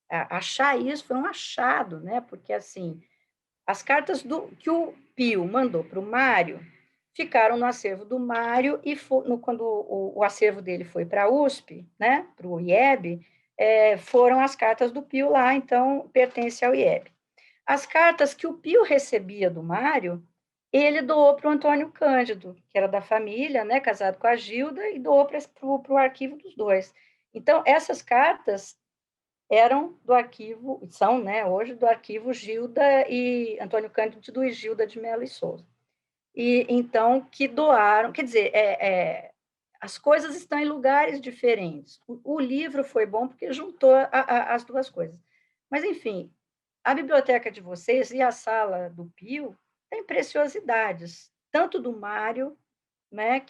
Achar isso foi um achado, né? Porque, assim, as cartas que o Pio mandou para o Mário ficaram no acervo do Mário, e quando o acervo dele foi para a USP, né? Para o IEB, foram as cartas do Pio lá, então pertence ao IEB. As cartas que o Pio recebia do Mário, ele doou para o Antônio Cândido, que era da família, né, casado com a Gilda, e doou para o arquivo dos dois. Então, essas cartas eram do arquivo, são, né, hoje, do arquivo Gilda e Antônio Cândido e Gilda de Mello e Souza. E então que doaram, quer dizer, as coisas estão em lugares diferentes. O livro foi bom porque juntou as duas coisas. Mas, enfim, a biblioteca de vocês e a sala do Pio tem preciosidades, tanto do Mário, né,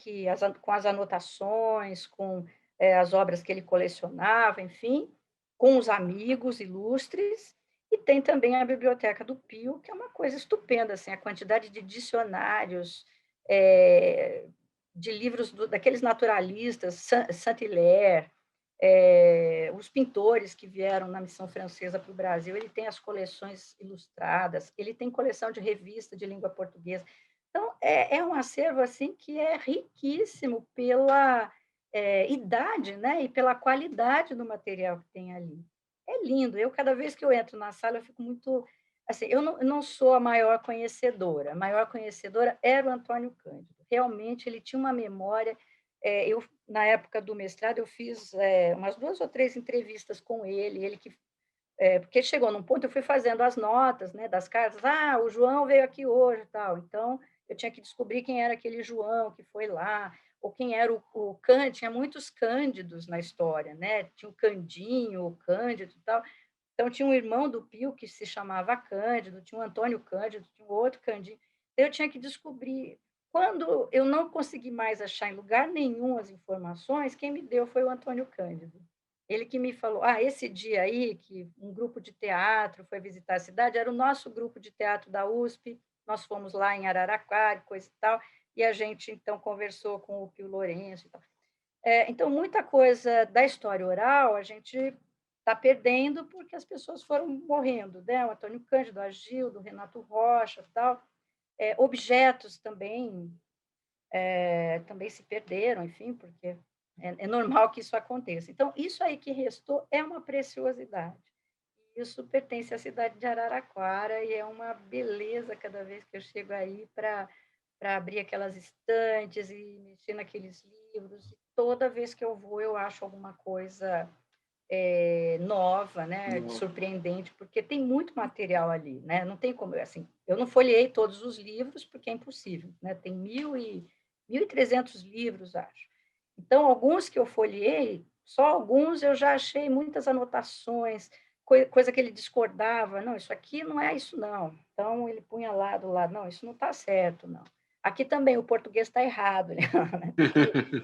com as anotações, com as obras que ele colecionava, enfim, com os amigos ilustres, e tem também a biblioteca do Pio, que é uma coisa estupenda, assim, a quantidade de dicionários, de livros daqueles naturalistas, Saint-Hilaire, os pintores que vieram na missão francesa para o Brasil, ele tem as coleções ilustradas, ele tem coleção de revista de língua portuguesa. Então, é um acervo assim que é riquíssimo pela idade, né, e pela qualidade do material que tem ali. É lindo. Cada vez que eu entro na sala, eu fico muito... Assim, eu não sou a maior conhecedora era o Antônio Cândido. Realmente, ele tinha uma memória... na época do mestrado, eu fiz umas 2 ou 3 entrevistas com ele porque chegou num ponto, eu fui fazendo as notas, né, das cartas, o João veio aqui hoje, tal, então eu tinha que descobrir quem era aquele João que foi lá, ou quem era o Cândido, tinha muitos Cândidos na história, né, tinha o Candinho, o Cândido e tal, então tinha um irmão do Pio que se chamava Cândido, tinha um Antônio Cândido, tinha um outro Candinho, então eu tinha que descobrir. Quando eu não consegui mais achar em lugar nenhum as informações, quem me deu foi o Antônio Cândido. Ele que me falou, esse dia aí que um grupo de teatro foi visitar a cidade, era o nosso grupo de teatro da USP, nós fomos lá em Araraquara, coisa e tal, e a gente, então, conversou com o Pio Lourenço e tal. Então, muita coisa da história oral a gente está perdendo porque as pessoas foram morrendo, né? O Antônio Cândido, a Gilda, o Renato Rocha e tal. Objetos também se perderam, enfim, porque é normal que isso aconteça. Então, isso aí que restou é uma preciosidade. Isso pertence à cidade de Araraquara e é uma beleza cada vez que eu chego aí para abrir aquelas estantes e mexer naqueles livros. E toda vez que eu vou, eu acho alguma coisa nova, né, surpreendente, porque tem muito material ali, né? Não tem como, assim, eu não folheei todos os livros porque é impossível, né? Tem 1.300 livros, acho. Então, alguns que eu folheei, só alguns eu já achei muitas anotações, coisa que ele discordava, não, isso aqui não é isso não. Então ele punha lá do lado, não, isso não está certo, não. Aqui também o português está errado, né?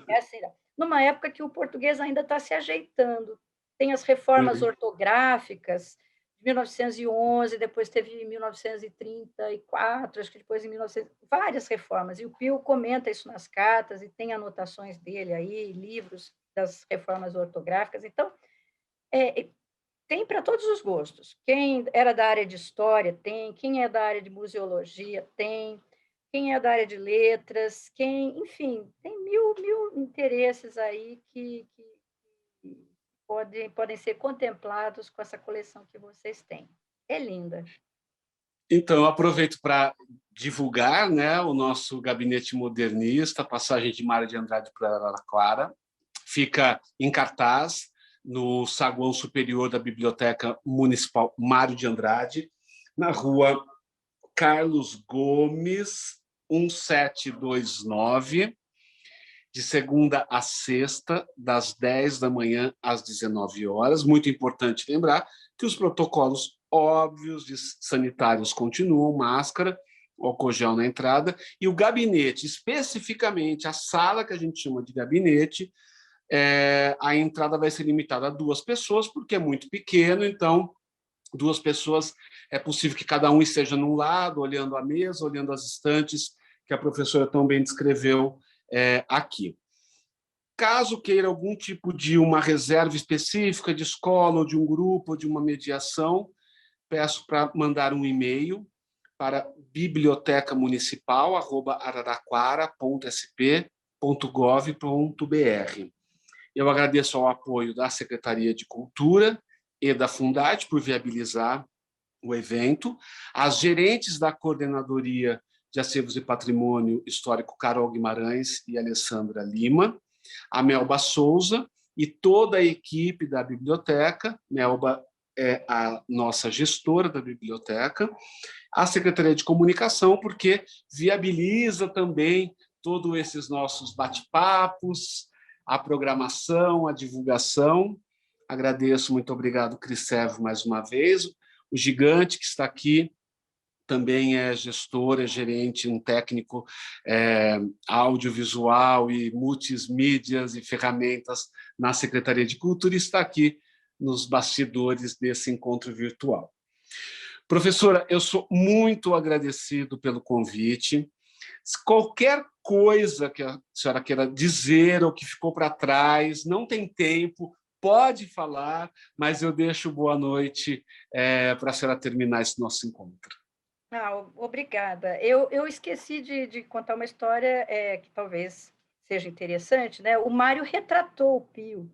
É assim, numa época que o português ainda está se ajeitando. Tem as reformas ortográficas de 1911, depois teve em 1934, acho que depois em 1900, várias reformas, e o Pio comenta isso nas cartas, e tem anotações dele aí, livros das reformas ortográficas, então, tem para todos os gostos. Quem era da área de história, tem, quem é da área de museologia, tem, quem é da área de letras, enfim, tem mil interesses aí que podem ser contemplados com essa coleção que vocês têm. É linda. Então, eu aproveito para divulgar, né, o nosso gabinete modernista, Passagem de Mário de Andrade para Araraquara. Fica em cartaz no saguão superior da Biblioteca Municipal Mário de Andrade, na rua Carlos Gomes, 1729, de segunda a sexta, das 10 da manhã às 19 horas. Muito importante lembrar que os protocolos óbvios de sanitários continuam, máscara, álcool gel na entrada, e o gabinete, especificamente a sala que a gente chama de gabinete, a entrada vai ser limitada a 2 pessoas, porque é muito pequeno, então 2 pessoas, é possível que cada um esteja num lado, olhando a mesa, olhando as estantes, que a professora tão bem descreveu aqui. Caso queira algum tipo de uma reserva específica de escola, ou de um grupo, ou de uma mediação, peço para mandar um e-mail para bibliotecamunicipal@araraquara.sp.gov.br. Eu agradeço ao apoio da Secretaria de Cultura e da Fundarte por viabilizar o evento, as gerentes da Coordenadoria de Acervos e Patrimônio Histórico, Carol Guimarães e Alessandra Lima, a Melba Souza e toda a equipe da biblioteca. Melba é a nossa gestora da biblioteca, a Secretaria de Comunicação, porque viabiliza também todos esses nossos bate-papos, a programação, a divulgação. Agradeço, muito obrigado, Crisevo, mais uma vez. O Gigante, que está aqui, também é gestor, é gerente, um técnico audiovisual e multimídias e ferramentas na Secretaria de Cultura, e está aqui nos bastidores desse encontro virtual. Professora, eu sou muito agradecido pelo convite. Qualquer coisa que a senhora queira dizer ou que ficou para trás, não tem tempo, pode falar, mas eu deixo boa noite para a senhora terminar esse nosso encontro. Obrigada. Eu esqueci de contar uma história que talvez seja interessante, né? O Mário retratou o Pio.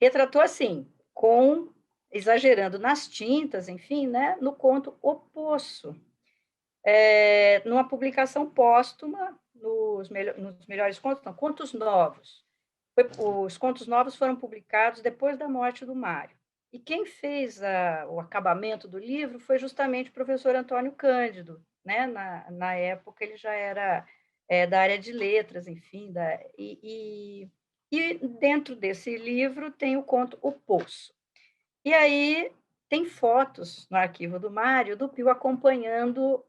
Retratou assim, exagerando nas tintas, enfim, né? No conto O Poço, numa publicação póstuma, nos melhores contos, não, Contos Novos. Os Contos Novos foram publicados depois da morte do Mário. E quem fez o acabamento do livro foi justamente o professor Antônio Cândido, né? Na época ele já era da área de letras, enfim, e dentro desse livro tem o conto O Poço. E aí tem fotos no arquivo do Mário, do Pio acompanhando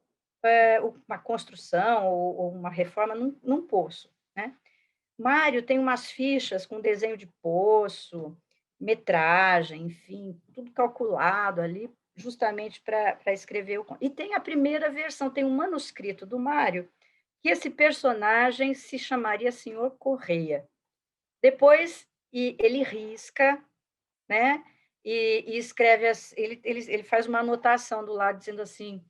uma construção ou uma reforma num poço, né? Mário tem umas fichas com desenho de poço, metragem, enfim, tudo calculado ali, justamente para escrever o conto. E tem a primeira versão, tem um manuscrito do Mário, que esse personagem se chamaria Senhor Correia. Depois, ele risca, né? E escreve, ele faz uma anotação do lado, dizendo assim,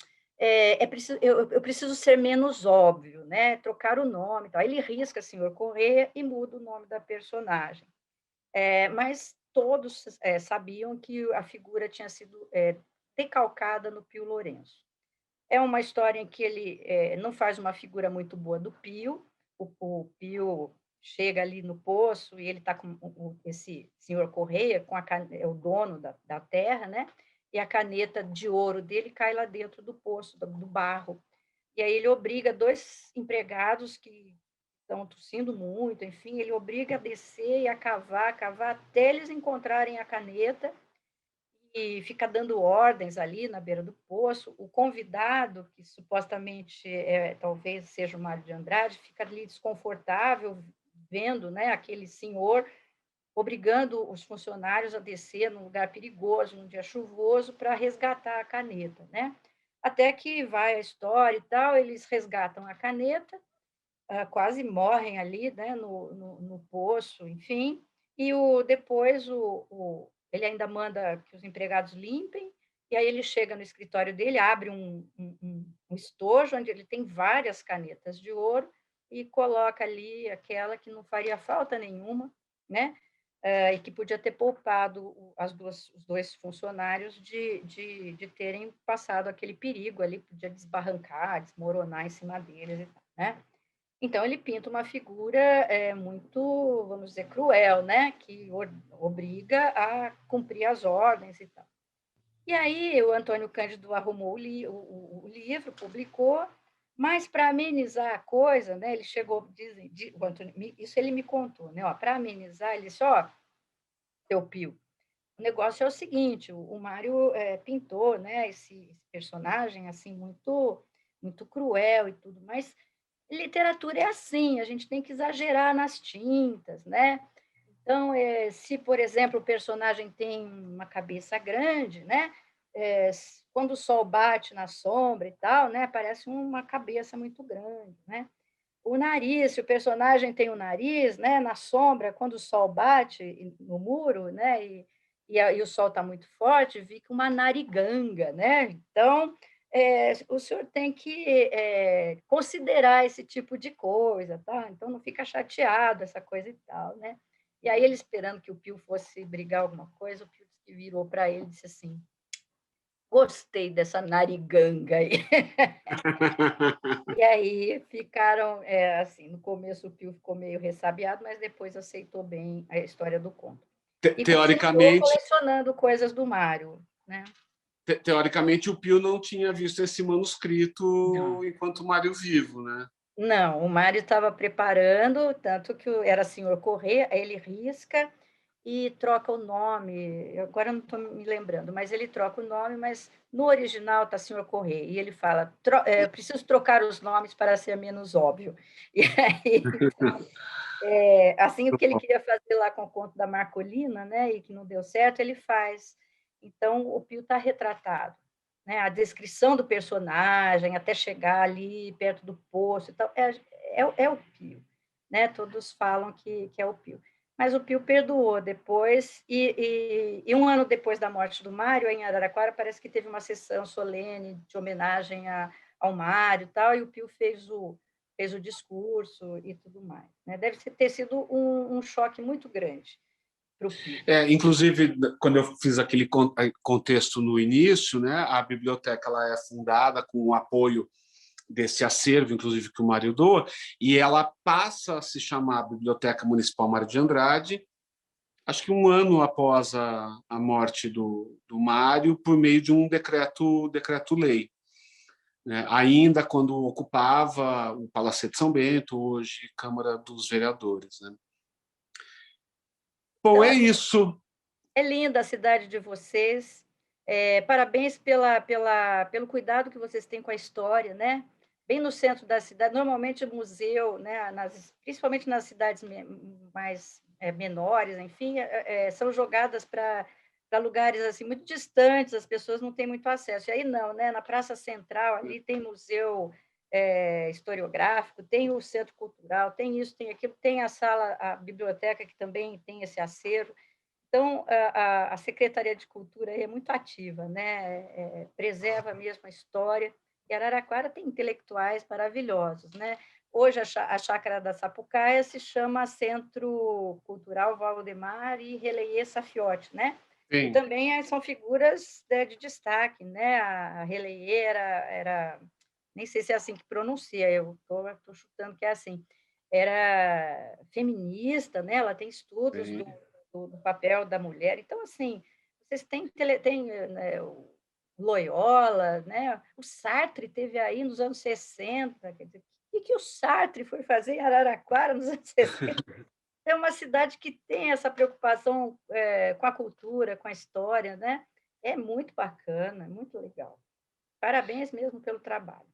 eu preciso ser menos óbvio, né? Trocar o nome. Tal. Ele risca Senhor Correia e muda o nome da personagem. Mas todos sabiam que a figura tinha sido decalcada no Pio Lourenço. É uma história em que ele não faz uma figura muito boa do Pio. O Pio chega ali no poço e ele está com esse senhor Correia, é o dono da terra, né? E a caneta de ouro dele cai lá dentro do poço, do barro. E aí ele obriga dois empregados que estão tossindo muito, enfim, ele obriga a descer e a cavar até eles encontrarem a caneta e fica dando ordens ali na beira do poço. O convidado, que supostamente talvez seja o Mário de Andrade, fica ali desconfortável vendo, né, aquele senhor obrigando os funcionários a descer num lugar perigoso, num dia chuvoso, para resgatar a caneta, né? Até que vai a história e tal, eles resgatam a caneta, quase morrem ali, né, no poço, enfim, e depois ele ainda manda que os empregados limpem, e aí ele chega no escritório dele, abre um estojo onde ele tem várias canetas de ouro e coloca ali aquela que não faria falta nenhuma, né? E que podia ter poupado os dois funcionários de terem passado aquele perigo ali, podia desbarrancar, desmoronar em cima deles, né? Então, ele pinta uma figura muito, vamos dizer, cruel, né? Que obriga a cumprir as ordens e tal. E aí, o Antônio Cândido arrumou o livro, publicou, mas para amenizar a coisa, né? Ele chegou, o Antônio, isso ele me contou, né? Para amenizar, ele disse, seu Pio, o negócio é o seguinte, o Mário pintou, né? Esse personagem, assim, muito, muito cruel e tudo, mas literatura é assim, a gente tem que exagerar nas tintas, né? Então, se, por exemplo, o personagem tem uma cabeça grande, né? Quando o sol bate na sombra e tal, né? Parece uma cabeça muito grande, né? O nariz, se o personagem tem o nariz, né? Na sombra, quando o sol bate no muro, né? E o sol está muito forte, fica uma nariganga, né? Então, o senhor tem que considerar esse tipo de coisa, tá? Então, não fica chateado, essa coisa e tal, né? E aí, ele esperando que o Pio fosse brigar alguma coisa, o Pio virou para ele e disse assim, gostei dessa nariganga aí. E aí ficaram, assim, no começo o Pio ficou meio ressabiado, mas depois aceitou bem a história do conto. E continuou Teoricamente, colecionando coisas do Mário, né? teoricamente, o Pio não tinha visto esse Não. manuscrito enquanto Mário vivo, né? Não, o Mário estava preparando, tanto que era senhor Corrêa, aí ele risca e troca o nome. Agora eu não estou me lembrando, mas ele troca o nome, mas no original está senhor Corrêa. E ele fala: preciso trocar os nomes para ser menos óbvio. E aí, então, assim, o que ele queria fazer lá com o conto da Marcolina, né, e que não deu certo, ele faz. Então, o Pio está retratado, né? A descrição do personagem, até chegar ali perto do poço e tal, é o Pio, né? Todos falam que é o Pio. Mas o Pio perdoou depois, e um ano depois da morte do Mário, em Araraquara, parece que teve uma sessão solene de homenagem ao Mário e tal, e o Pio fez o discurso e tudo mais, né? Deve ter sido um choque muito grande para o Pio. Inclusive, quando eu fiz aquele contexto no início, né, a biblioteca ela é fundada com o apoio desse acervo, inclusive, que o Mário doa, e ela passa a se chamar Biblioteca Municipal Mário de Andrade, acho que um ano após a morte do Mário, por meio de um decreto-lei. Né? Ainda quando ocupava o Palacete São Bento, hoje Câmara dos Vereadores. Né? Bom, Então, é assim, isso. é linda a cidade de vocês. Parabéns pelo cuidado que vocês têm com a história, né? Bem no centro da cidade. Normalmente, o museu, né, principalmente nas cidades mais menores, enfim, são jogadas para lugares assim muito distantes, as pessoas não têm muito acesso. E aí não, né? Na Praça Central, ali tem museu historiográfico, tem o centro cultural, tem isso, tem aquilo, tem a sala, a biblioteca, que também tem esse acervo. Então, a Secretaria de Cultura é muito ativa, né? Preserva mesmo a história. E Araraquara tem intelectuais maravilhosos, né? Hoje, a Chácara da Sapucaia se chama Centro Cultural Valdemar e Releiê Safiotti, né? E Sim. também são figuras de destaque, né? A Releiê era, nem sei se é assim que pronuncia, eu estou chutando que é assim, era feminista, né? Ela tem estudos Sim. do papel da mulher. Então, assim, vocês têm né, o Loyola, né? O Sartre teve aí nos anos 60. Quer dizer, o que o Sartre foi fazer em Araraquara nos anos 60? É uma cidade que tem essa preocupação com a cultura, com a história, né? É muito bacana, muito legal. Parabéns mesmo pelo trabalho.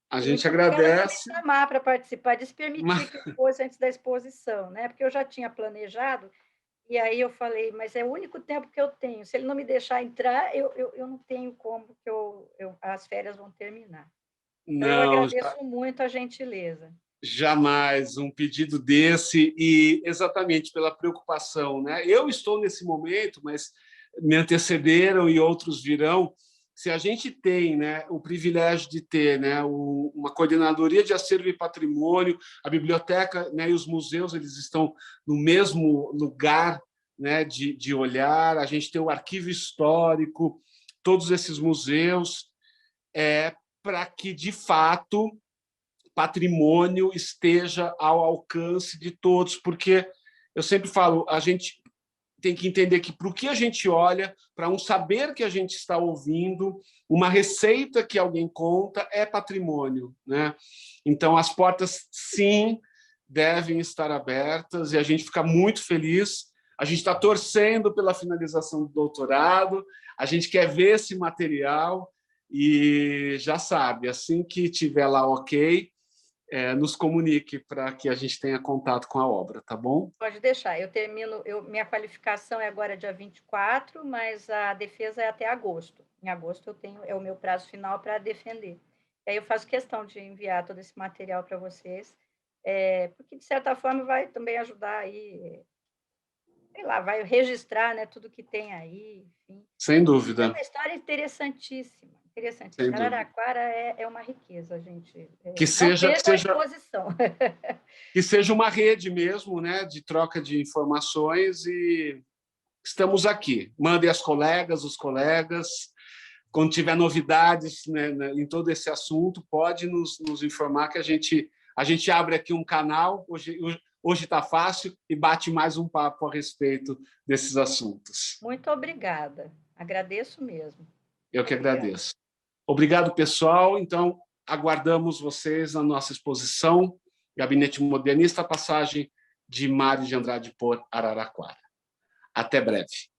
A E gente muito obrigada por me agradece. chamar para participar, de se permitir Mas, que eu fosse antes da exposição, né? Porque eu já tinha planejado, e aí eu falei, mas é o único tempo que eu tenho. Se ele não me deixar entrar, eu não tenho como, que as férias vão terminar. Então, eu não, agradeço muito a gentileza. jamais um pedido desse, e exatamente pela preocupação. Né? Eu estou nesse momento, mas me antecederam e outros virão. Se a gente tem, né, o privilégio de ter, né, uma coordenadoria de acervo e patrimônio, a biblioteca, né, e os museus, eles estão no mesmo lugar, né, de olhar, a gente tem o arquivo histórico, todos esses museus, para que, de fato, patrimônio esteja ao alcance de todos, porque eu sempre falo, a gente tem que entender que para o que a gente olha, para um saber que a gente está ouvindo, uma receita que alguém conta é patrimônio, né? Então as portas sim devem estar abertas e a gente fica muito feliz. A gente está torcendo pela finalização do doutorado, a gente quer ver esse material e já sabe, assim que tiver lá ok, nos comunique para que a gente tenha contato com a obra, tá bom? Pode deixar, eu termino, minha qualificação é agora dia 24, mas a defesa é até agosto. Em agosto é o meu prazo final para defender. E aí eu faço questão de enviar todo esse material para vocês, porque, de certa forma, vai também ajudar aí, sei lá, vai registrar, né, tudo que tem aí, enfim. Sem É dúvida, uma história interessantíssima, sem interessantíssima. dúvida. Araraquara é uma riqueza, gente. Que Não seja, percam a exposição. que seja uma rede mesmo, né, de troca de informações, e estamos aqui. Mandem as colegas, os colegas. Quando tiver novidades, né, em todo esse assunto, pode nos informar que a gente abre aqui um canal. Hoje hoje está fácil e bate mais um papo a respeito desses assuntos. Muito obrigada. Agradeço mesmo. Eu que agradeço. Obrigado, pessoal. Então, aguardamos vocês na nossa exposição Gabinete Modernista, a passagem de Mário de Andrade por Araraquara. Até breve.